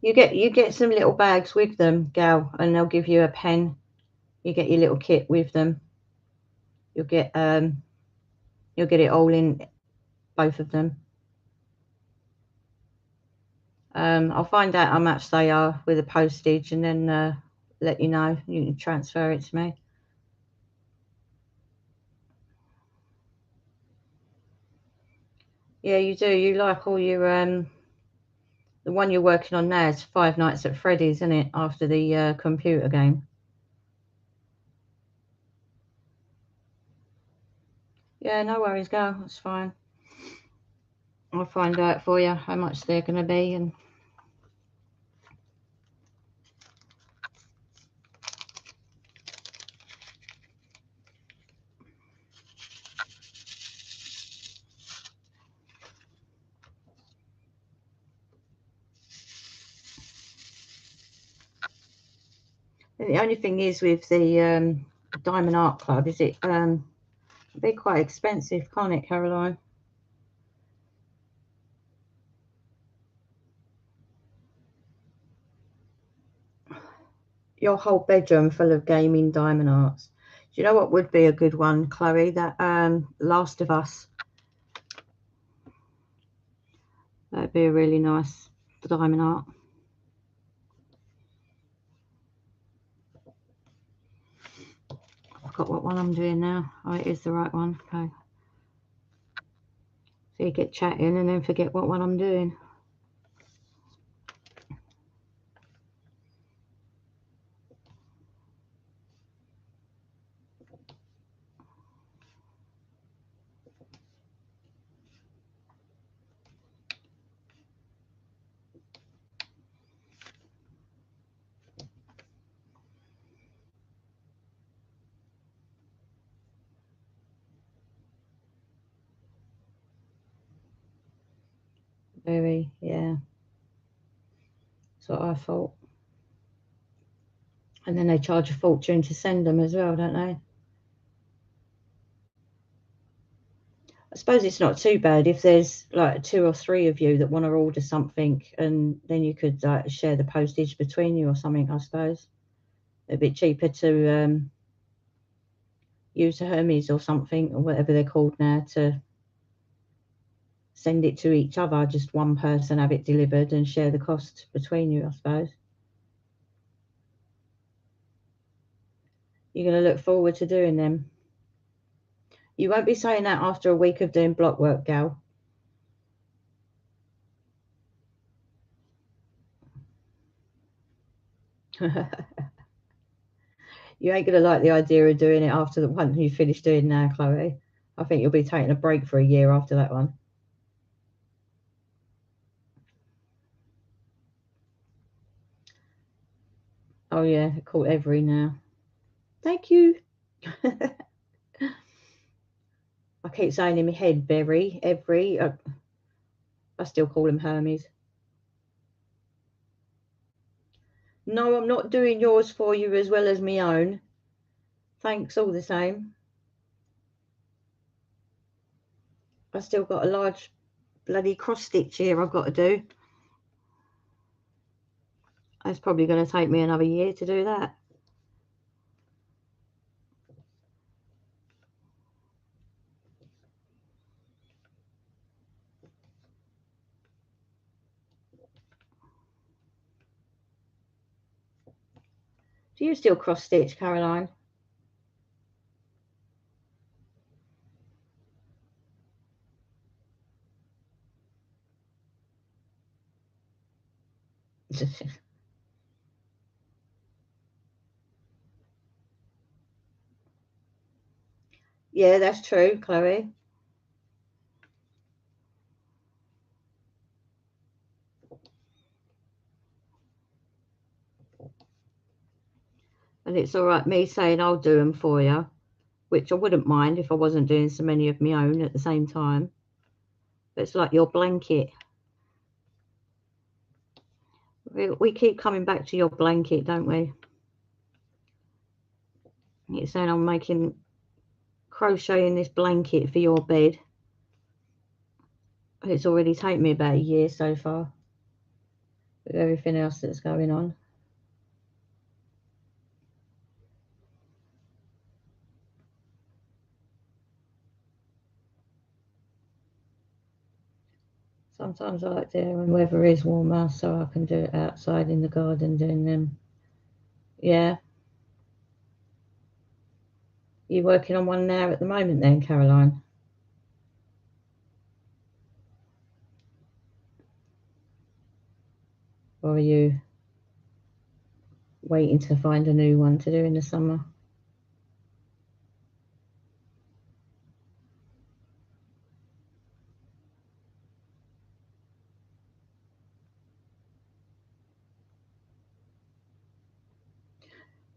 You get some little bags with them, gal, and they'll give you a pen. You get your little kit with them. You'll get it all in both of them. I'll find out how much they are with the postage, and then let you know. You can transfer it to me. Yeah, you do. You like all your The one you're working on now is Five Nights at Freddy's, isn't it? After the computer game. Yeah, no worries, go. That's fine. I'll find out for you how much they're going to be. And the only thing is with the Diamond Art Club is it'd be quite expensive, can't it, Caroline? Your whole bedroom full of gaming diamond arts. Do you know what would be a good one, Chloe? That Last of Us. That'd be a really nice diamond art. I forgot what one I'm doing now. Oh, it is the right one. Okay. So you get chatting and then forget what one I'm doing. Very, yeah. That's what I thought. And then they charge a fortune to send them as well, don't they? I suppose it's not too bad if there's like 2 or 3 of you that want to order something, and then you could share the postage between you or something, I suppose. It'd be cheaper to use Hermes or something, or whatever they're called now, to send it to each other. Just one person have it delivered and share the cost between you, I suppose. You're going to look forward to doing them. You won't be saying that after a week of doing block work, gal. You ain't going to like the idea of doing it after the one you finish doing now, Chloe. I think you'll be taking a break for a year after that one. Oh yeah, they're called Every now. Thank you. I keep saying in my head, Every. I still call him Hermes. No, I'm not doing yours for you as well as my own. Thanks all the same. I still got a large bloody cross stitch here I've got to do. It's probably going to take me another year to do that. Do you still cross stitch, Caroline? Yeah, that's true, Chloe. And it's all right me saying I'll do them for you, which I wouldn't mind if I wasn't doing so many of my own at the same time. But it's like your blanket. We keep coming back to your blanket, don't we? You're saying I'm making crocheting this blanket for your bed. It's already taken me about a year so far with everything else that's going on. Sometimes I like to when weather is warmer so I can do it outside in the garden doing them. Yeah. You working on one now at the moment then, Caroline? Or are you waiting to find a new one to do in the summer?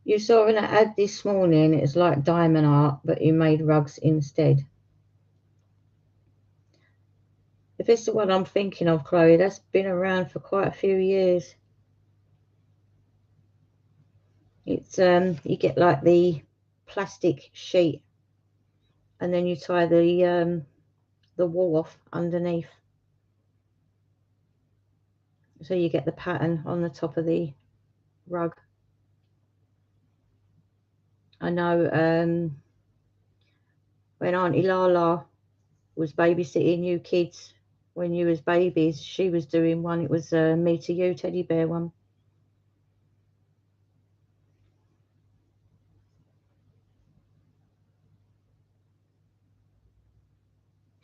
You saw an ad this morning, it's like diamond art, but you made rugs instead. If it's the one I'm thinking of, Chloe, that's been around for quite a few years. It's you get like the plastic sheet, and then you tie the wall off underneath, so you get the pattern on the top of the rug. I know when Auntie Lala was babysitting you kids when you was babies, she was doing one. It was a Me to You teddy bear one.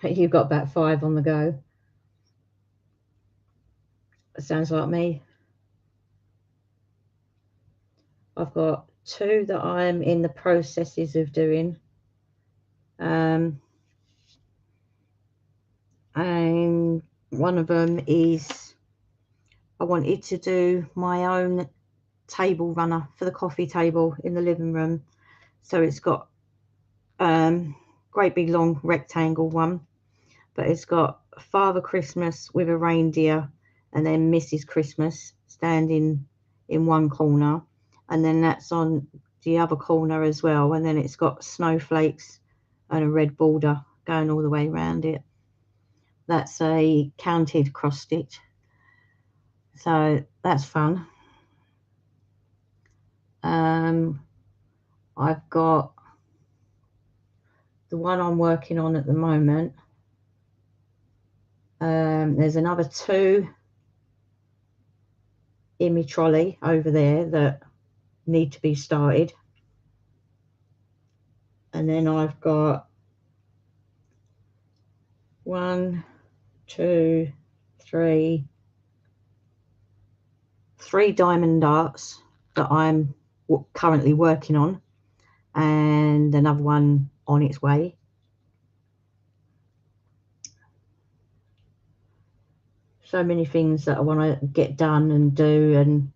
You've got about 5 on the go. That sounds like me. I've got 2 that I'm in the processes of doing. And one of them is I wanted to do my own table runner for the coffee table in the living room. So it's got great big long rectangle one, but it's got Father Christmas with a reindeer and then Mrs. Christmas standing in one corner, and then that's on the other corner as well, and then it's got snowflakes and a red border going all the way around it. That's a counted cross stitch, so that's fun. I've got the one I'm working on at the moment. There's another 2 in my trolley over there that need to be started, and then I've got 1, 2, 3 diamond darts that I'm currently working on, and another one on its way. So many things that I want to get done and do, and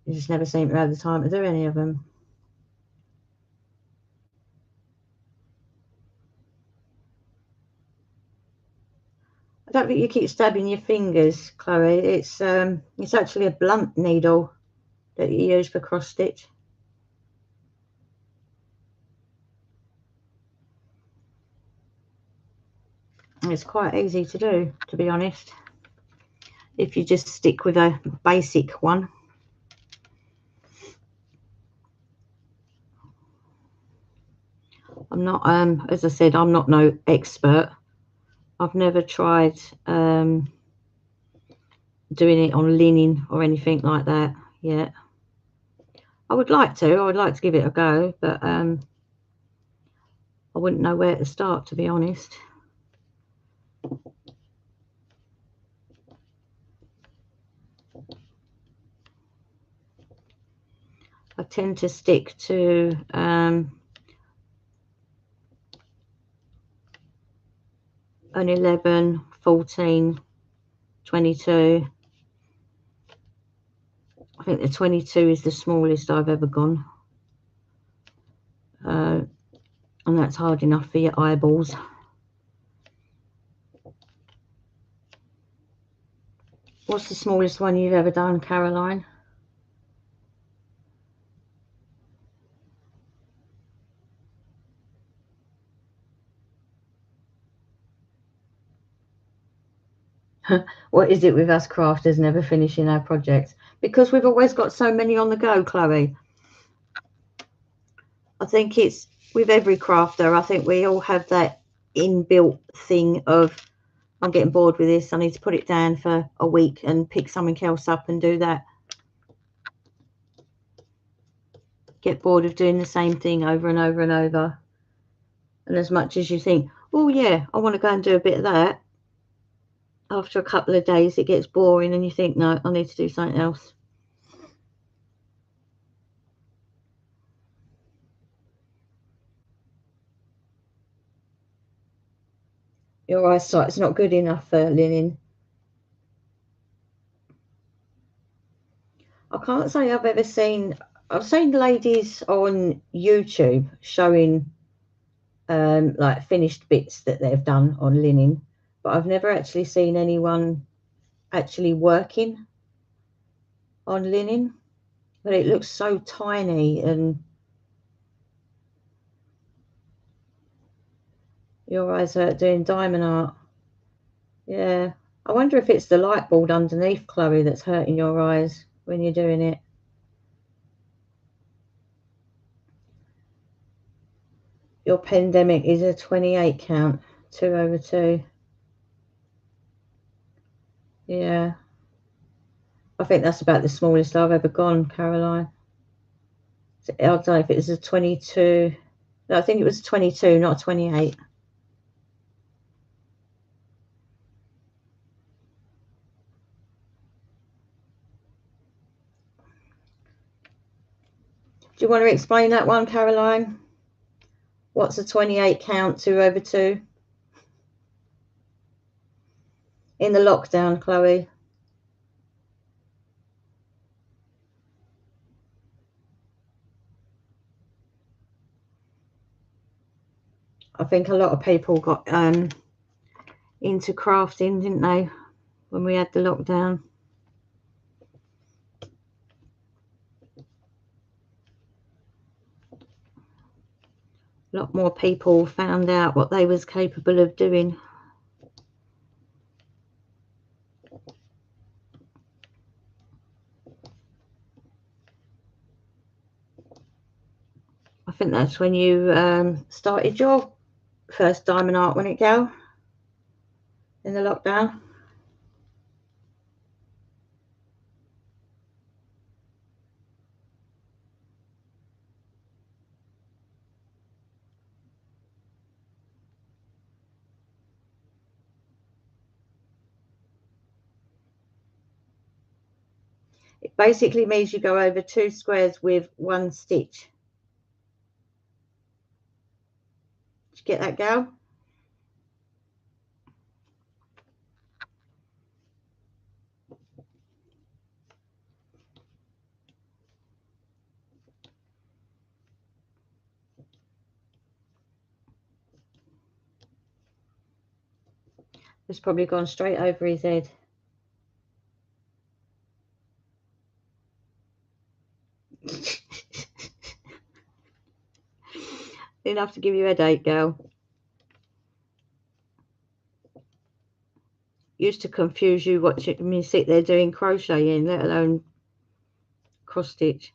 you just never seem to have the time to do any of them. I don't think you keep stabbing your fingers, Chloe. It's actually a blunt needle that you use for cross stitch. It's quite easy to do, to be honest, if you just stick with a basic one. I'm not, as I said, I'm not no expert. I've never tried doing it on linen or anything like that yet. I would like to give it a go, but I wouldn't know where to start, to be honest. I tend to stick to an 11, 14, 22. I think the 22 is the smallest I've ever gone. And that's hard enough for your eyeballs. What's the smallest one you've ever done, Caroline? What is it with us crafters never finishing our projects? Because we've always got so many on the go, Chloe. I think it's with every crafter. I think we all have that inbuilt thing of, I'm getting bored with this. I need to put it down for a week and pick something else up and do that. Get bored of doing the same thing over and over and over. And as much as you think, oh yeah, I want to go and do a bit of that, after a couple of days, it gets boring and you think, no, I need to do something else. Your eyesight's not good enough for linen. I can't say I've seen ladies on YouTube showing like finished bits that they've done on linen, but I've never actually seen anyone actually working on linen. But it looks so tiny, and your eyes are doing diamond art. Yeah. I wonder if it's the light board underneath, Chloe, that's hurting your eyes when you're doing it. Your pandemic is a 28 count, 2/2. Yeah. I think that's about the smallest I've ever gone, Caroline. I don't know if it was a 22. No, I think it was 22, not a 28. Do you want to explain that one, Caroline? What's a 28 count, 2/2? In the lockdown, Chloe. I think a lot of people got into crafting, didn't they, when we had the lockdown? A lot more people found out what they was capable of doing. I think that's when you started your first diamond art, wasn't it, Gal? In the lockdown. It basically means you go over 2 squares with 1 stitch. Did you get that, Gal? It's probably gone straight over his head. Enough to give you a headache, Gal. Used to confuse you watching me sit there doing crocheting, let alone cross stitch.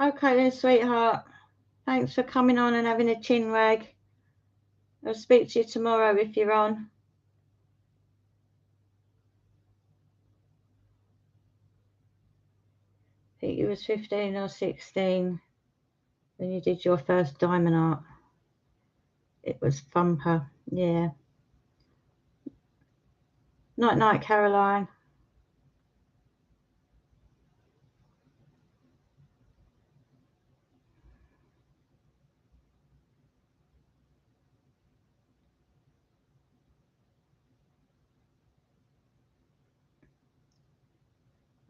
Okay then, sweetheart. Thanks for coming on and having a chin wag. I'll speak to you tomorrow if you're on. I think you was 15 or 16 when you did your first diamond art. It was thumper, yeah. Night night, Caroline.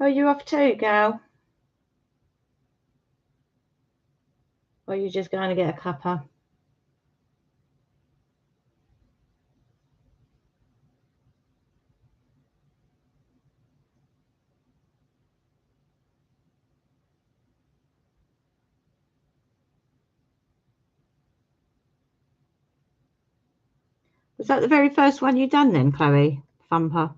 Oh, you off too, gal? Or are you just going to get a cuppa? Was that the very first one you done then, Chloe? Thumper.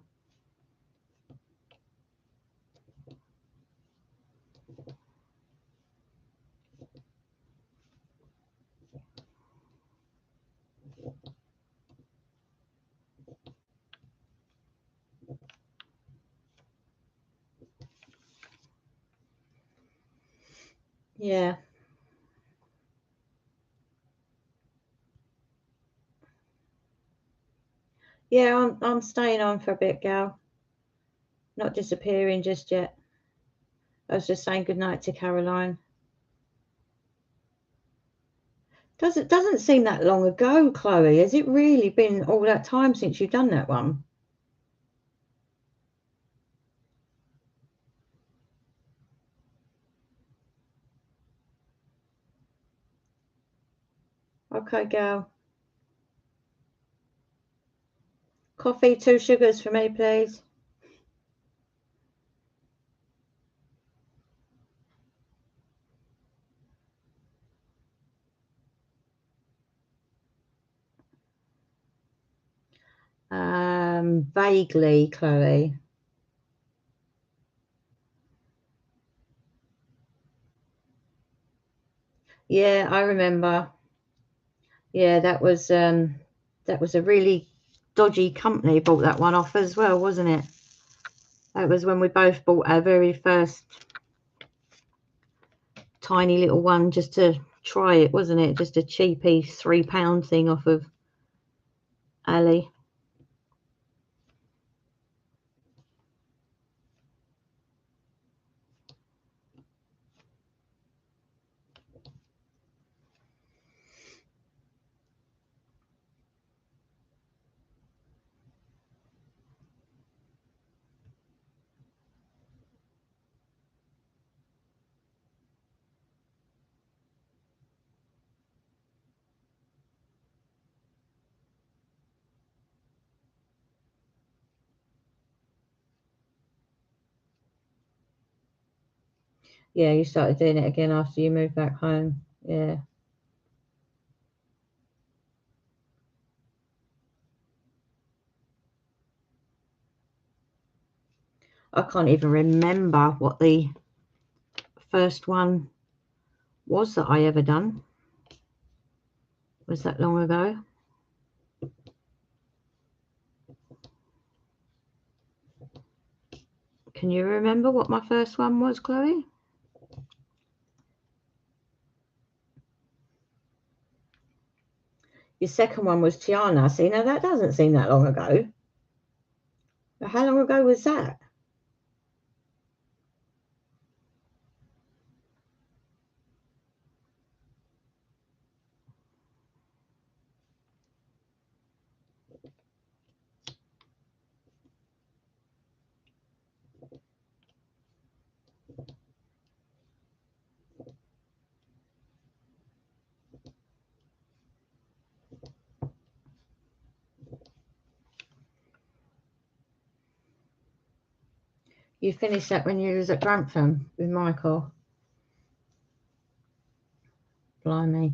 Yeah. Yeah, I'm staying on for a bit, gal. Not disappearing just yet. I was just saying goodnight to Caroline. Doesn't seem that long ago, Chloe. Has it really been all that time since you've done that one? Okay, gal. Coffee, 2 sugars for me, please. Vaguely, Chloe. Yeah, I remember. Yeah, that was a really dodgy company bought that one off as well, wasn't it? That was when we both bought our very first tiny little one just to try it, wasn't it? Just a cheapy £3 thing off of Ali. Yeah, you started doing it again after you moved back home. Yeah. I can't even remember what the first one was that I ever done. Was that long ago? Can you remember what my first one was, Chloe? Your second one was Tiana. See, now that doesn't seem that long ago. How long ago was that? You finished that when you was at Grantham with Michael. Blimey.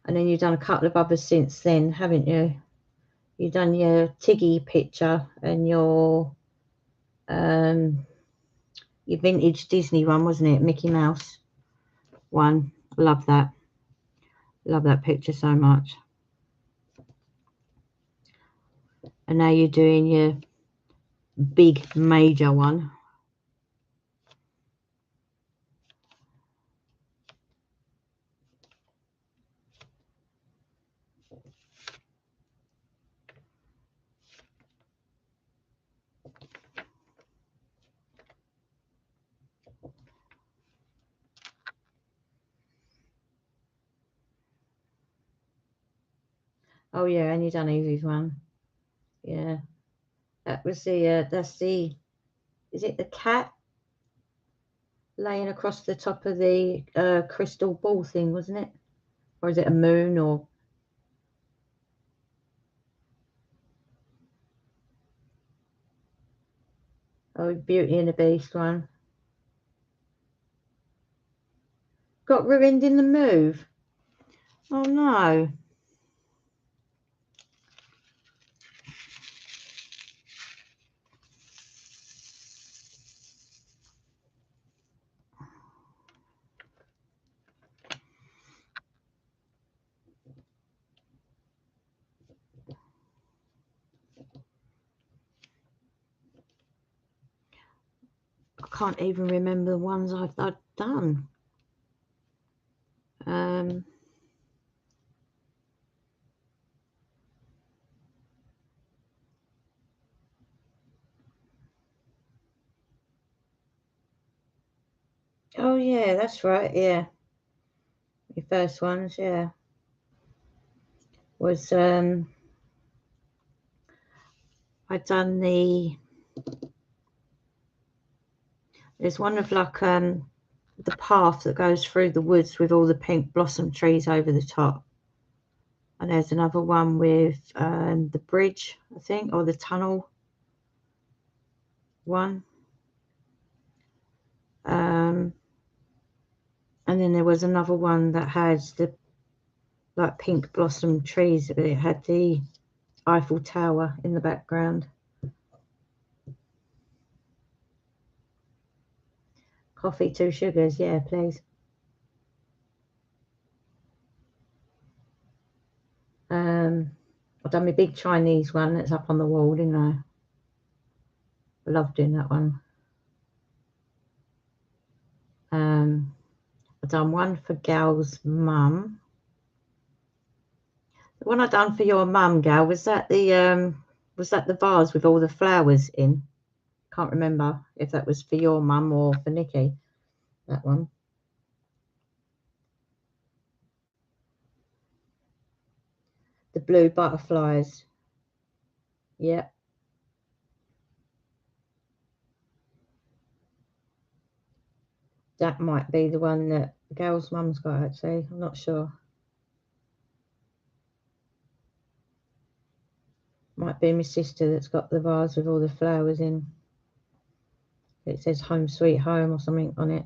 And then you've done a couple of others since then, haven't you? You've done your Tiggy picture and your vintage Disney one, wasn't it? Mickey Mouse one. Love that. Love that picture so much. And now you're doing your big major one. Oh yeah, and you've done Evie's one. Yeah. That was the that's the, is it the cat laying across the top of the crystal ball thing, wasn't it? Or is it a moon or? Oh, Beauty and the Beast one. got ruined in the move. Oh no. I can't even remember the ones I've done. Oh yeah, that's right. Yeah, your first ones. Yeah, was I'd done there's one of like the path that goes through the woods with all the pink blossom trees over the top. And there's another one with the bridge, I think, or the tunnel one. And then there was another one that had the like pink blossom trees, but it had the Eiffel Tower in the background. Coffee, 2 sugars, yeah, please. I've done my big Chinese one that's up on the wall, didn't I? I love doing that one. I've done one for Gal's mum. The one I done for your mum, Gal, was that the vase with all the flowers in? Can't remember if that was for your mum or for Nikki. That one. The blue butterflies. Yeah. That might be the one that Gal's mum's got, actually. I'm not sure. Might be my sister that's got the vase with all the flowers in. It says Home Sweet Home or something on it.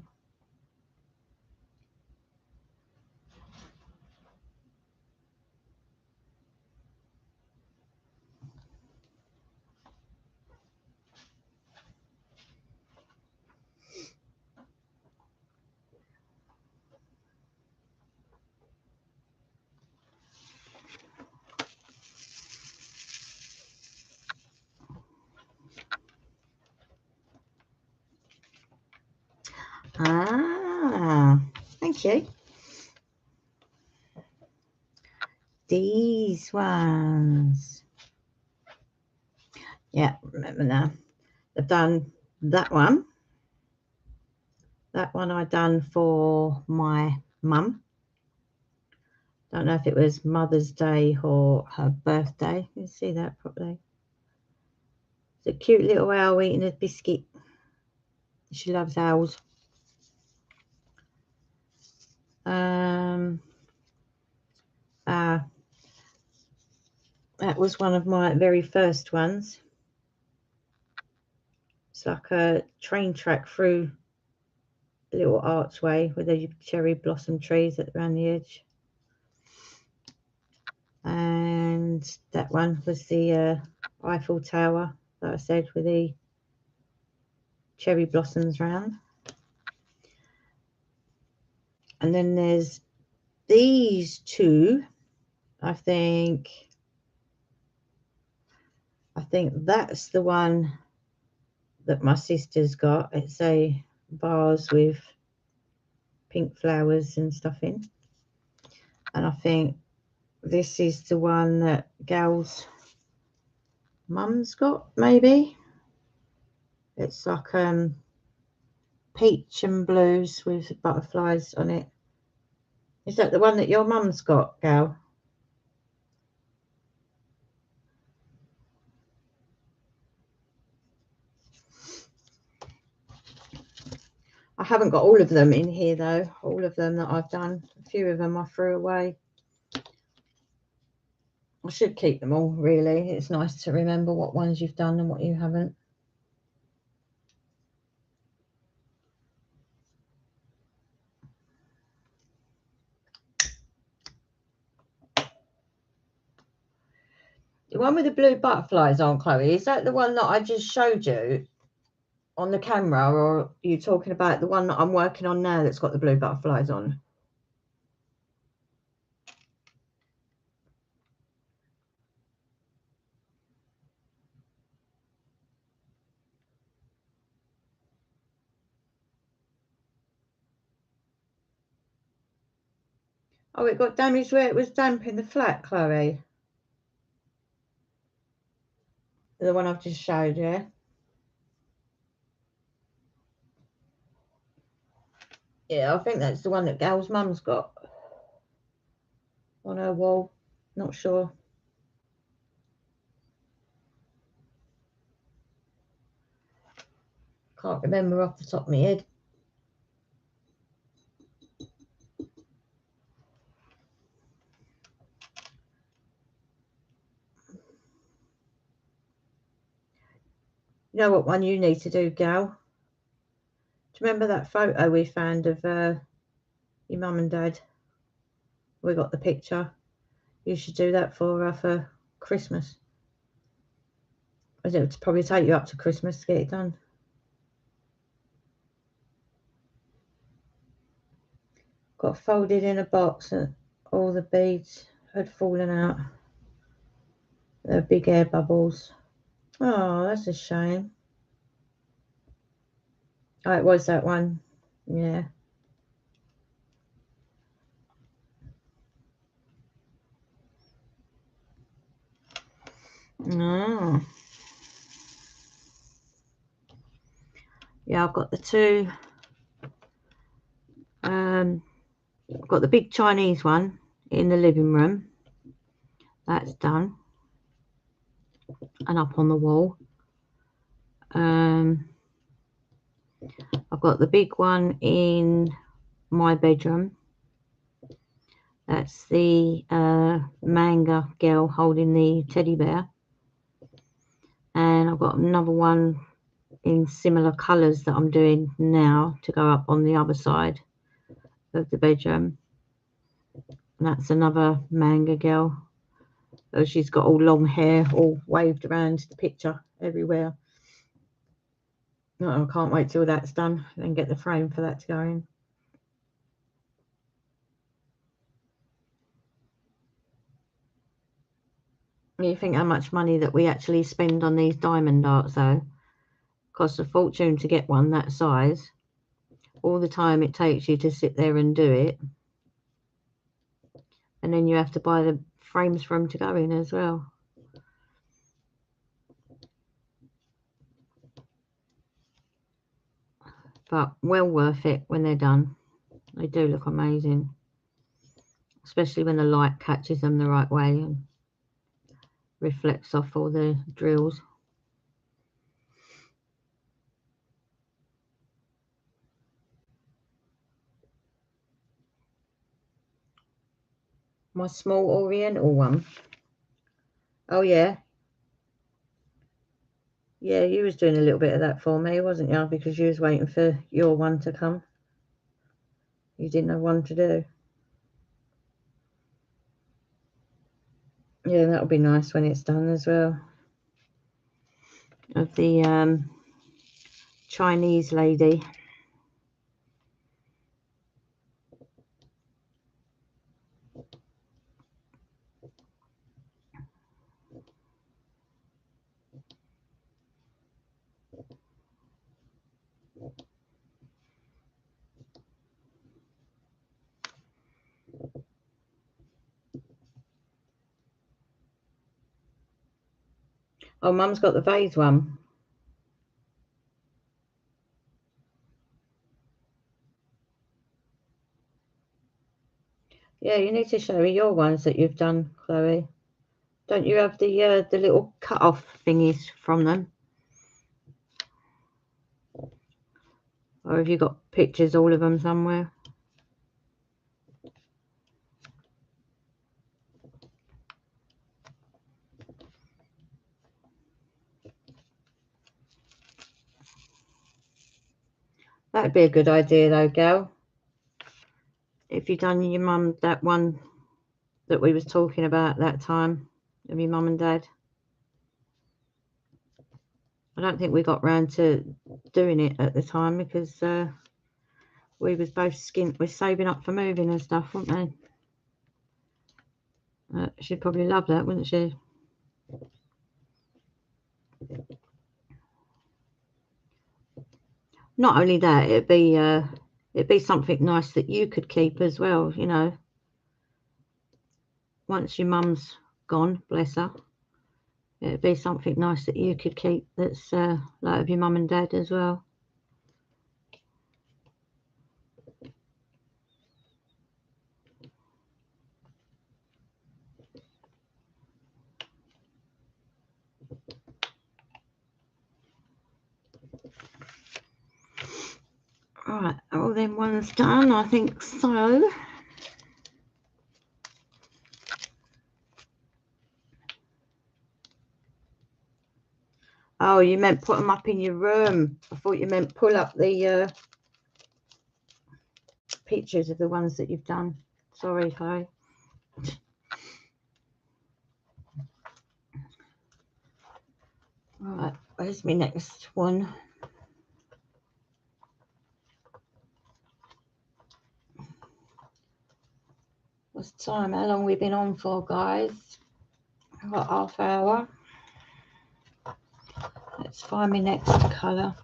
Ah, thank you. These ones. Yeah, remember now. I've done that one. That one I done for my mum. Don't know if it was Mother's Day or her birthday. You can see that properly. It's a cute little owl eating a biscuit. She loves owls. That was one of my very first ones. It's like a train track through a little archway with the cherry blossom trees around the edge. And that one was the Eiffel Tower that I said with the cherry blossoms round. And then there's these two. I think that's the one that my sister's got. It's a vase with pink flowers and stuff in. And I think this is the one that Gal's mum's got, maybe. It's like peach and blues with butterflies on it. Is that the one that your mum's got, Gal? I haven't got all of them in here though, all of them that I've done. A few of them I threw away. I should keep them all, really. It's nice to remember what ones you've done and what you haven't. The one with the blue butterflies on, Chloe, is that the one that I just showed you on the camera, or are you talking about the one that I'm working on now that's got the blue butterflies on? Oh, it got damaged where it was damp in the flat, Chloe. The one I've just showed you. Yeah, I think that's the one that Gal's mum's got on her wall. Not sure. Can't remember off the top of my head. You know what one you need to do, Gal? Do you remember that photo we found of your mum and dad? We got the picture. You should do that for her for Christmas. It'll probably take you up to Christmas to get it done. Got folded in a box and all the beads had fallen out. They're big air bubbles. Oh, that's a shame. Oh, it was that one. Yeah. Oh. Yeah, I've got the two. I've got the big Chinese one in the living room. That's done. And up on the wall. I've got the big one in my bedroom. That's the manga girl holding the teddy bear. And I've got another one in similar colours that I'm doing now to go up on the other side of the bedroom. And that's another manga girl. So she's got all long hair, all waved around the picture everywhere. Oh, I can't wait till that's done and get the frame for that to go in. You think how much money that we actually spend on these diamond darts though? Costs a fortune to get one that size. All the time it takes you to sit there and do it. And then you have to buy the frames for them to go in as well. But well worth it when they're done. They do look amazing. Especially when the light catches them the right way and reflects off all the drills. My small oriental one. Oh yeah. Yeah, you was doing a little bit of that for me, wasn't you? Because you was waiting for your one to come. You didn't have one to do. Yeah, that'll be nice when it's done as well. Of the Chinese lady. Oh, Mum's got the vase one. Yeah, you need to show me your ones that you've done, Chloe. Don't you have the little cut-off thingies from them? Or have you got pictures, all of them somewhere? That'd be a good idea though, Gal. If you've done your mum that one that we was talking about that time of your mum and dad. I don't think we got round to doing it at the time because we was both skint. We're saving up for moving and stuff, weren't we? She'd probably love that, wouldn't she? Not only that, it'd be something nice that you could keep as well, you know. Once your mum's gone, bless her, it'd be something nice that you could keep that's like of your mum and dad as well. Right, all them ones done, I think so. Oh, you meant put them up in your room. I thought you meant pull up the pictures of the ones that you've done. Sorry, Chloe. Right, where's my next one? What's the time? How long we been on for, guys? I've got half hour. Let's find my next colour.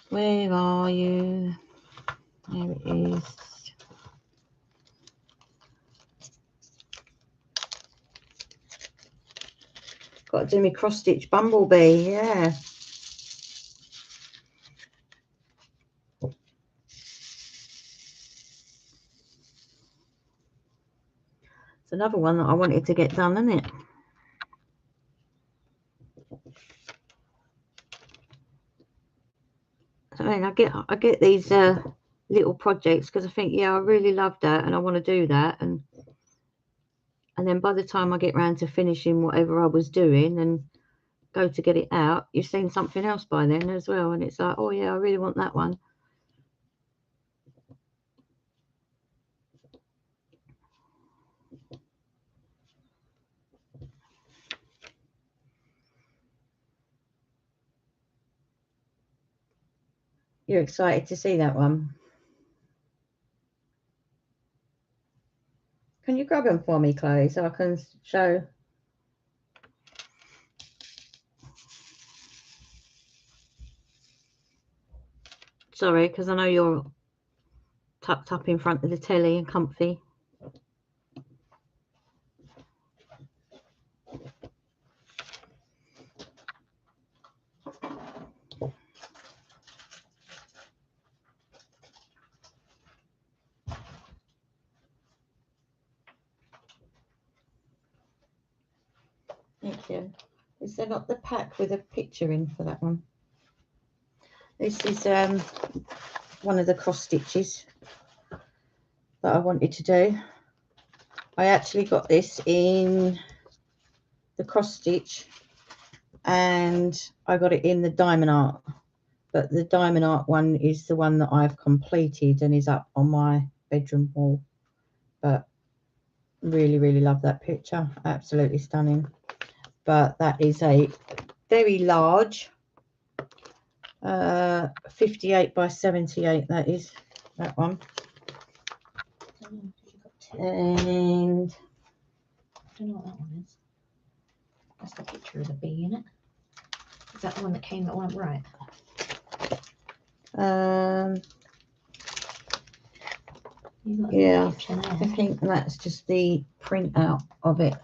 Where are you? There it is. Got to do my cross stitch bumblebee, yeah. It's another one that I wanted to get done, isn't it? I mean, I get these little projects because I think, yeah, I really love that and I want to do that, and then by the time I get round to finishing whatever I was doing and go to get it out, you've seen something else by then as well, and it's like, oh yeah, I really want that one. You're excited to see that one? Can you grab them for me, Chloe, so I can show? Sorry, because I know you're tucked up in front of the telly and comfy. Thank you. Is there not the pack with a picture in for that one? This is one of the cross stitches that I wanted to do. I actually got this in the cross stitch and I got it in the diamond art, but the diamond art one is the one that I've completed and is up on my bedroom wall. But really love that picture, absolutely stunning. But that is a very large 58 by 78, that is that one. And I don't know what that one is. That's the picture of the bee in it. Is that the one that came that went right? Yeah, I think that's just the printout of it.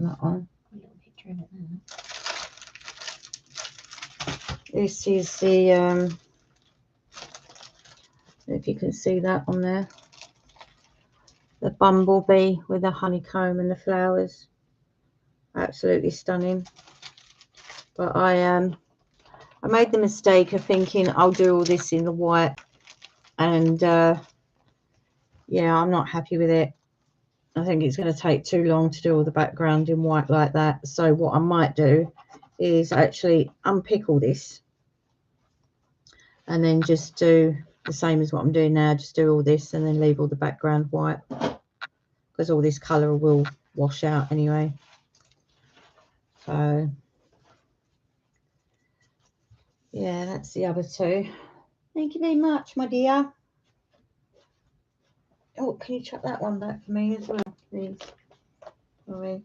That one. A little picture of it there. This is the if you can see that on there, the bumblebee with the honeycomb and the flowers, absolutely stunning. But I made the mistake of thinking I'll do all this in the white, and yeah, I'm not happy with it. I think it's going to take too long to do all the background in white like that. So what I might do is actually unpick all this and then just do the same as what I'm doing now, just do all this and then leave all the background white, because all this colour will wash out anyway. So yeah, that's the other two. Thank you very much, my dear. Oh, can you chuck that one back for me as well, please? Sorry.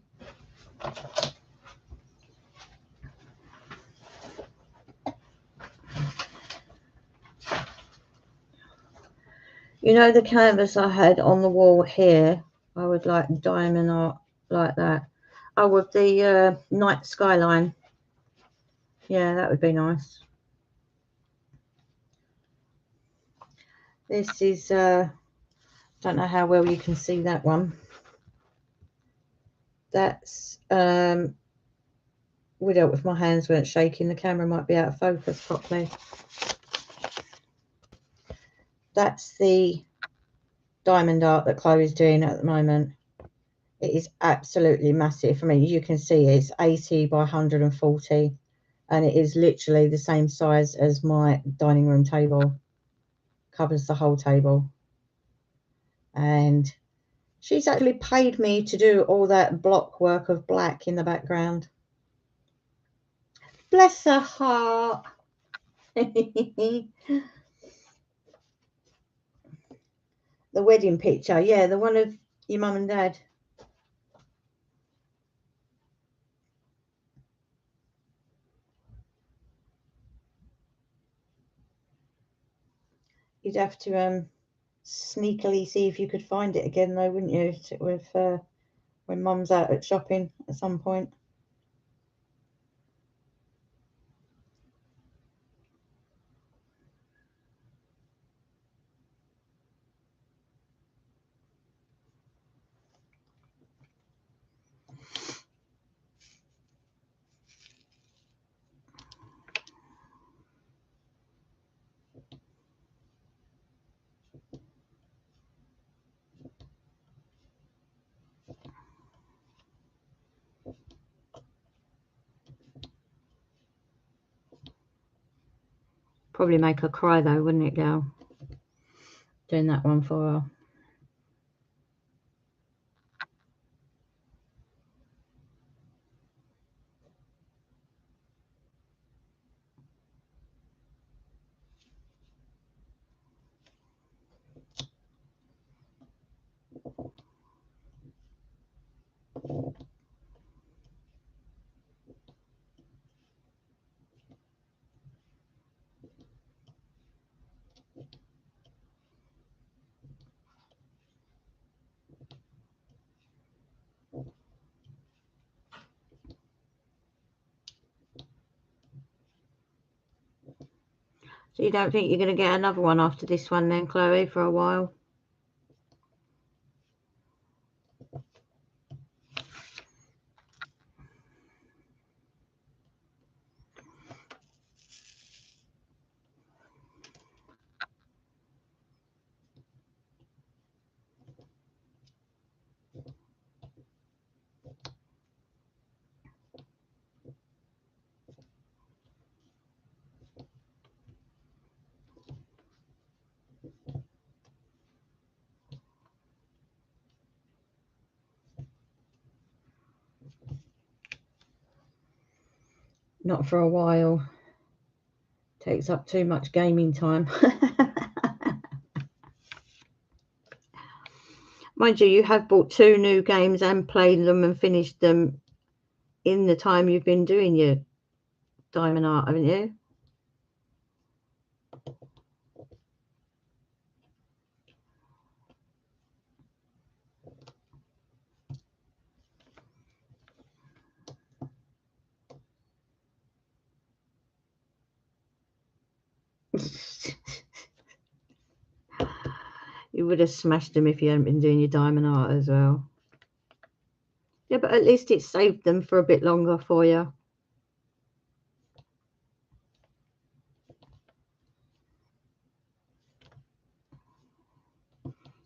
You know the canvas I had on the wall here? I would like diamond art like that. Oh, with the night skyline. Yeah, that would be nice. This is, don't know how well you can see that one. That's, would help if my hands weren't shaking. The camera might be out of focus properly. That's the diamond art that Chloe's doing at the moment. It is absolutely massive. I mean, you can see it's 80 by 140, and it is literally the same size as my dining room table. Covers the whole table. And she's actually paid me to do all that block work of black in the background. Bless her heart. The wedding picture, yeah, the one of your mum and dad. You'd have to sneakily see if you could find it again, though, wouldn't you? With when mum's out at shopping at some point. Probably make her cry though, wouldn't it, girl? Doing that one for her. So you don't think you're going to get another one after this one then, Chloe, for a while? Not for a while. Takes up too much gaming time. Mind you, you have bought 2 new games and played them and finished them in the time you've been doing your diamond art, haven't you? You would have smashed them if you hadn't been doing your diamond art as well. Yeah, but at least it saved them for a bit longer for you.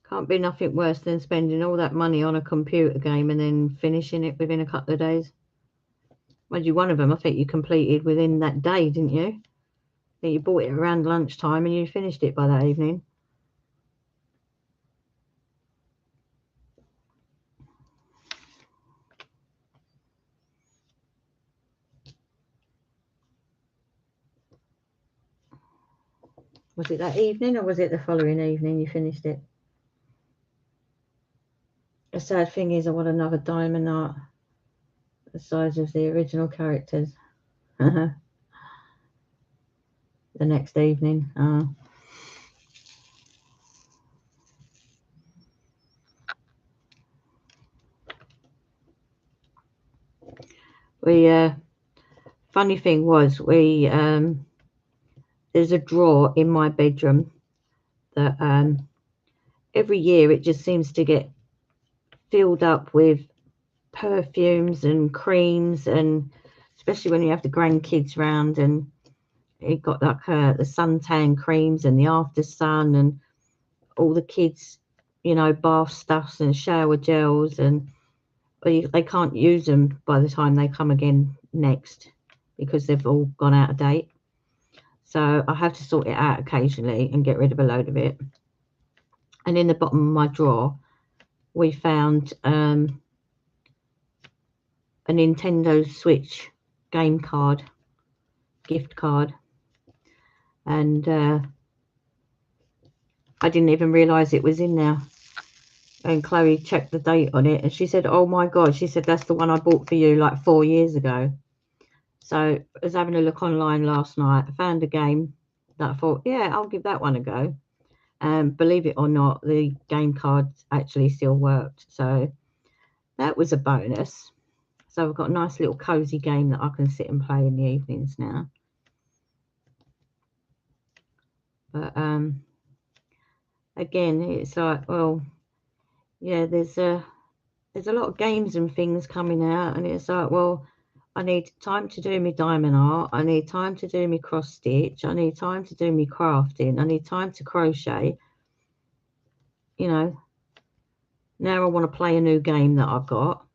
Can't be nothing worse than spending all that money on a computer game and then finishing it within a couple of days. Mind you, one of them I think you completed within that day, didn't you? I think you bought it around lunchtime and you finished it by that evening. Was it that evening or was it the following evening you finished it? The sad thing is I want another diamond art the size of the original characters. The next evening. Funny thing was, there's a drawer in my bedroom that every year it just seems to get filled up with perfumes and creams, and especially when you have the grandkids round, and it got like the suntan creams and the after sun and all the kids, bath stuffs and shower gels, and they can't use them by the time they come again next because they've all gone out of date. So I have to sort it out occasionally and get rid of a load of it. And in the bottom of my drawer, we found a Nintendo Switch game card, gift card. And I didn't even realise it was in there. And Chloe checked the date on it and she said, oh my God, she said, that's the one I bought for you like 4 years ago. So I was having a look online last night. I found a game that I thought, yeah, I'll give that one a go. Believe it or not, the game card actually still worked. So that was a bonus. So I've got a nice little cozy game that I can sit and play in the evenings now. But again, it's like, well, yeah, there's a lot of games and things coming out, and it's like, well, I need time to do my diamond art. I need time to do my cross stitch. I need time to do my crafting. I need time to crochet. Now I want to play a new game that I've got.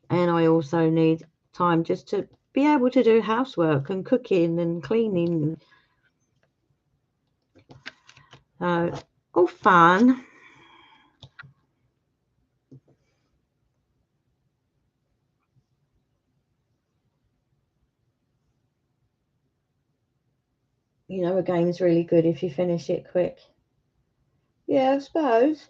And I also need time just to be able to do housework and cooking and cleaning. All fun. A game's really good if you finish it quick. Yeah, I suppose.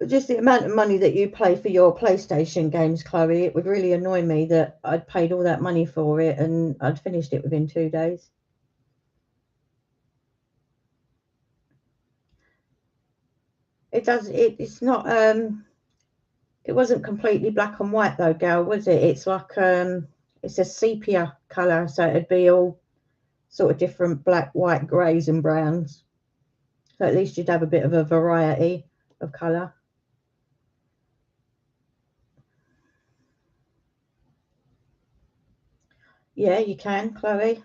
Just the amount of money that you pay for your PlayStation games, Chloe, it would really annoy me that I'd paid all that money for it and I'd finished it within 2 days. It does. It's not. It wasn't completely black and white though, Gal, was it? It's like it's a sepia colour, so it'd be all sort of different black, white, greys, and browns. So at least you'd have a bit of a variety of colour. Yeah, you can, Chloe.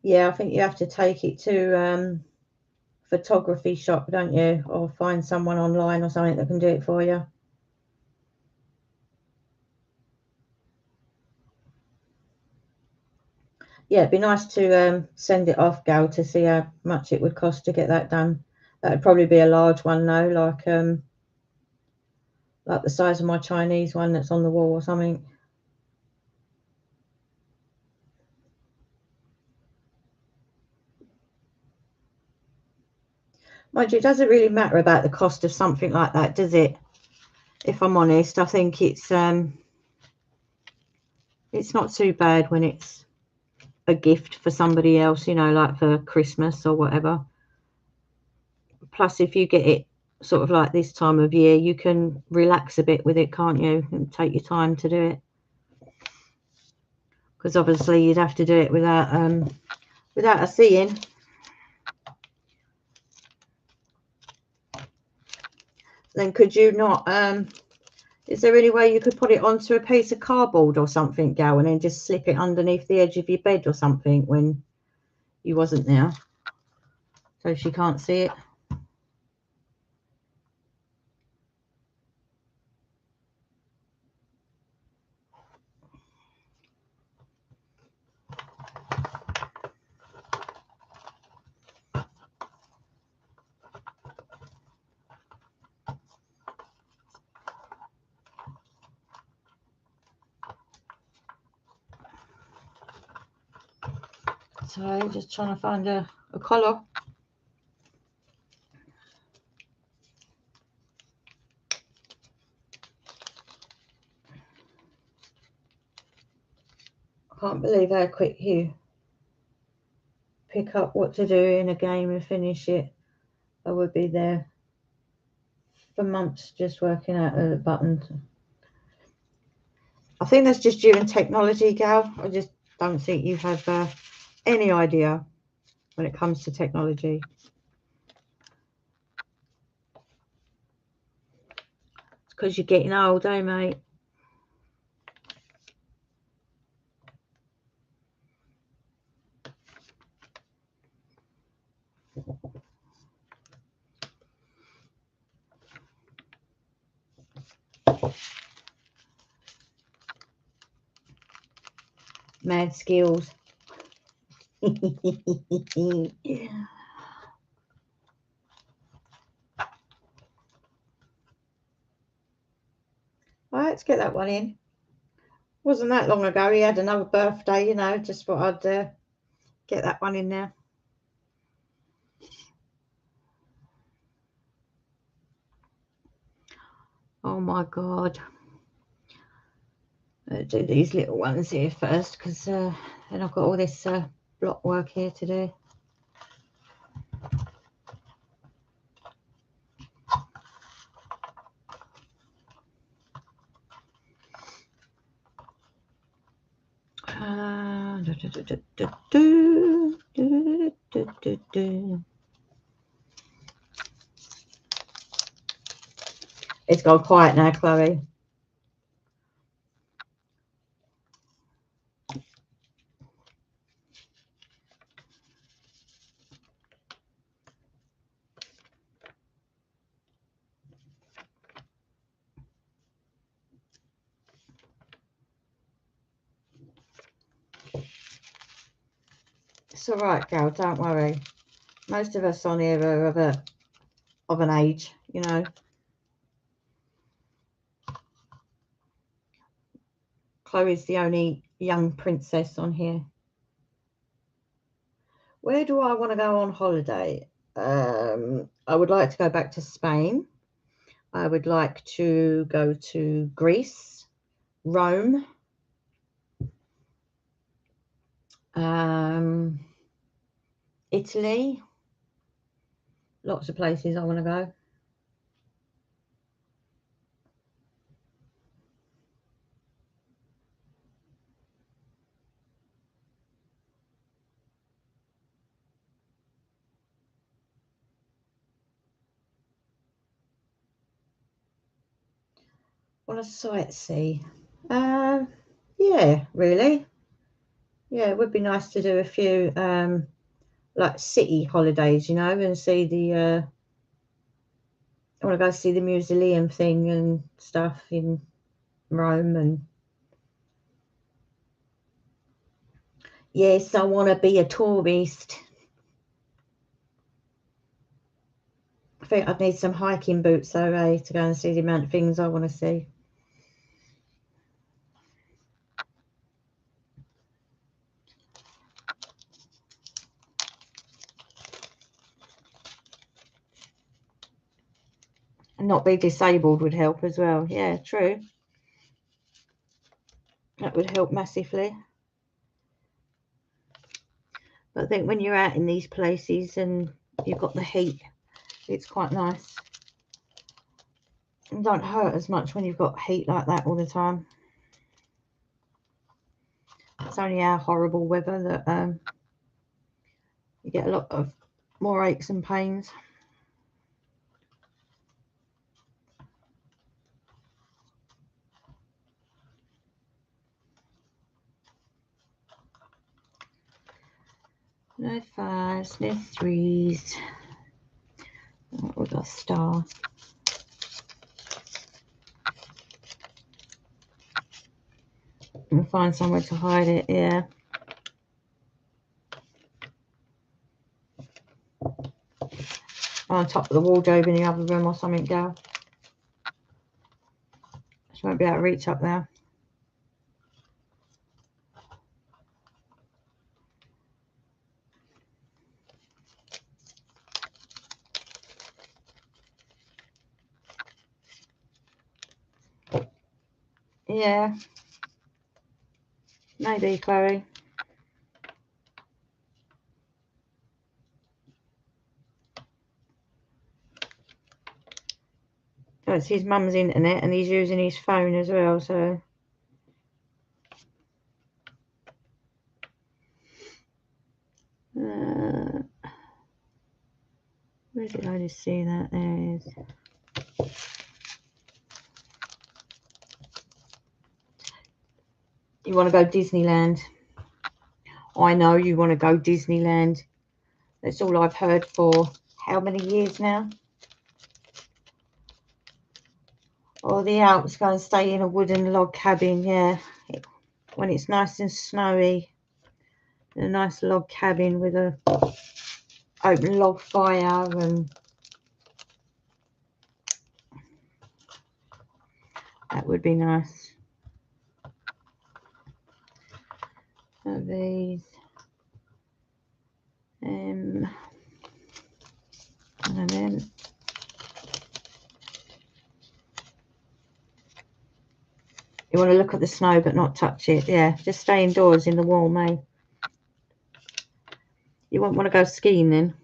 Yeah, I think you have to take it to photography shop, don't you? Or find someone online or something that can do it for you. Yeah, it'd be nice to send it off, Gal, to see how much it would cost to get that done. That'd probably be a large one though, like the size of my Chinese one that's on the wall or something. Mind you, it doesn't really matter about the cost of something like that, does it? If I'm honest, I think it's not too bad when it's a gift for somebody else, like for Christmas or whatever. Plus, if you get it sort of like this time of year, you can relax a bit with it, can't you? And take your time to do it. Because obviously you'd have to do it without us seeing. Then could you not? Is there any way you could put it onto a piece of cardboard or something, Gal, and then just slip it underneath the edge of your bed or something when you wasn't there, so she can't see it? So just trying to find a colour. I can't believe how quick you pick up what to do in a game and finish it. I would be there for months just working out the buttons. I think that's just you and technology, Gal. I just don't think you have any idea when it comes to technology. It's because you're getting old, eh, mate? Mad skills. Right, let's get that one in. Wasn't that long ago. He had another birthday, you know, just thought I'd get that one in there. Oh my God. I'll do these little ones here first because then I've got all this block work here to do. It's gone quiet now, Chloe. It's all right, Gal, don't worry. Most of us on here are of an age, you know. Chloe's the only young princess on here. Where do I want to go on holiday? I would like to go back to Spain. I would like to go to Greece, Rome, Italy. Lots of places I want to go. Want to sightsee? Yeah, really. Yeah, it would be nice to do a few like city holidays, you know, and see the. I want to go see the museum thing and stuff in Rome, and yes, I want to be a tourist. I think I'd need some hiking boots though, to go and see the amount of things I want to see. And not be disabled would help as well. Yeah, true. That would help massively. But I think when you're out in these places and you've got the heat, it's quite nice. And don't hurt as much when you've got heat like that all the time. It's only our horrible weather that you get a lot of more aches and pains. No fives, no threes. Oh, we've got a star. We'll find somewhere to hide it, yeah. On top of the wardrobe in the other room or something, girl. She won't be able to reach up there. Yeah. Maybe, Chloe. Oh, it's his mum's internet and he's using his phone as well, so. Where did I just see that? There it is. You want to go Disneyland? I know you want to go Disneyland. That's all I've heard for how many years now? Or the Alps, go and stay in a wooden log cabin, yeah. When it's nice and snowy. A nice log cabin with a open log fire and that would be nice. So these and then you want to look at the snow but not touch it. Yeah, just stay indoors in the warm, eh? You won't want to go skiing then.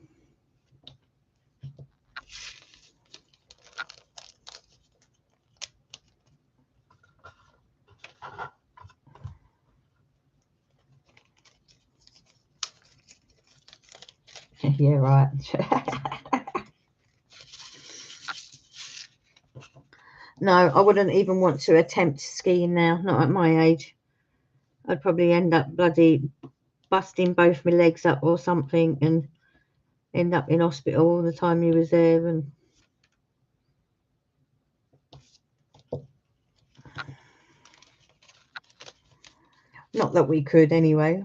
Yeah, right. No, I wouldn't even want to attempt skiing now, not at my age. I'd probably end up bloody busting both my legs up or something and end up in hospital all the time you was there. And not that we could anyway,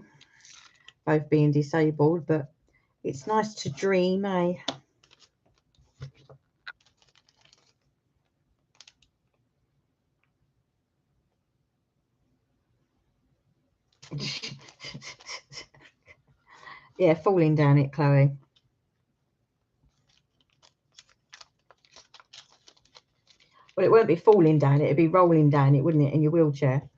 both being disabled, but it's nice to dream, eh? Yeah, falling down it, Chloe. Well, it won't be falling down it, it'd be rolling down it, wouldn't it, in your wheelchair?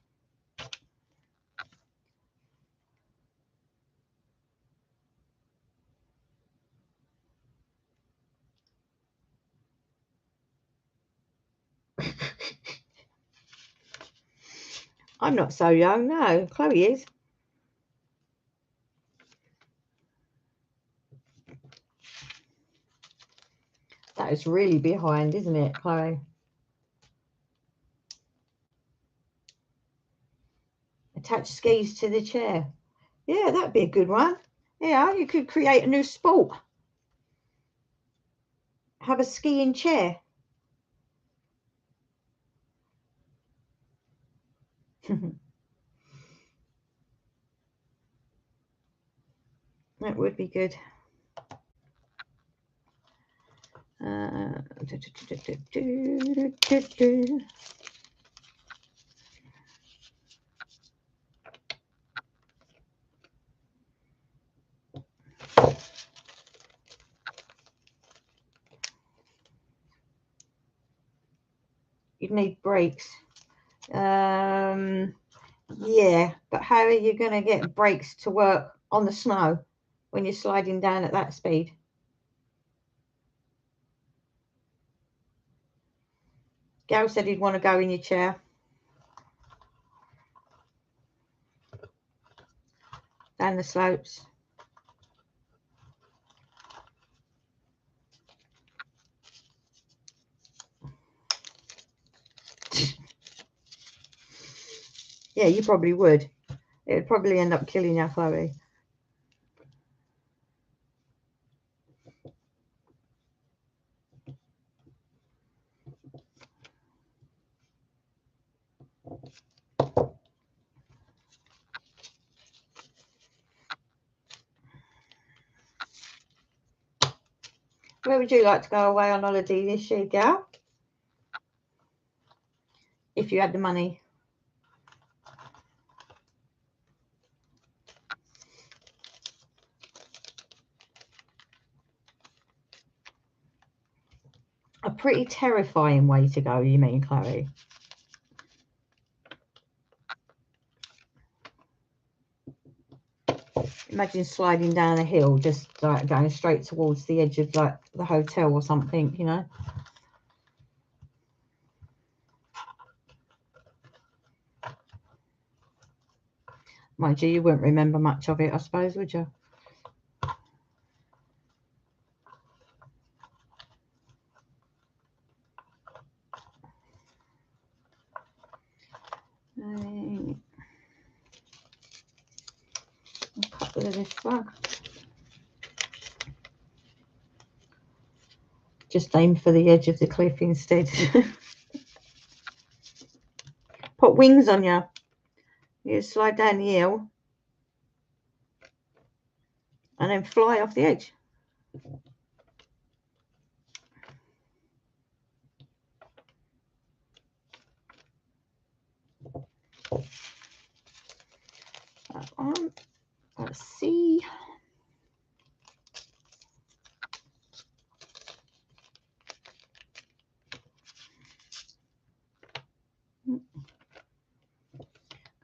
I'm not so young, no. Chloe is. That is really behind, isn't it, Chloe? Attach skis to the chair. Yeah, that'd be a good one. Yeah, you could create a new sport. Have a skiing chair. That would be good. You'd need brakes. Yeah, but how are you going to get brakes to work on the snow when you're sliding down at that speed? Gal said he'd want to go in your chair. Down the slopes. Yeah, you probably would. It would probably end up killing you, Chloe. Where would you like to go away on holiday this year, Gal? If you had the money. A pretty terrifying way to go, you mean, Chloe? imagine sliding down a hill, just like going straight towards the edge of like the hotel or something, you know. Mind you, you wouldn't remember much of it, I suppose, would you? A couple of this one. Just aim for the edge of the cliff instead. Put wings on you. You slide down the hill and then fly off the edge. That one. Let's see.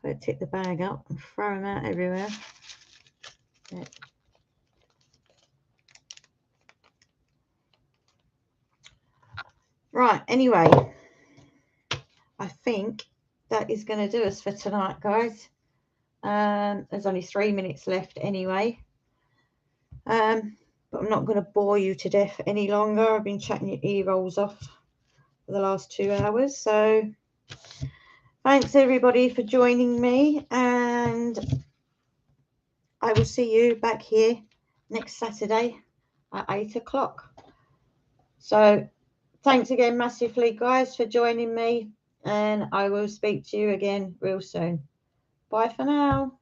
Gotta tip the bag up and throw them out everywhere. Yeah. Right, anyway, I think that is going to do us for tonight, guys. There's only 3 minutes left anyway. But I'm not going to bore you to death any longer. I've been chatting your ear rolls off for the last 2 hours. So thanks everybody for joining me, and I will see you back here next Saturday at 8 o'clock. So thanks again massively, guys, for joining me, and I will speak to you again real soon. Bye for now.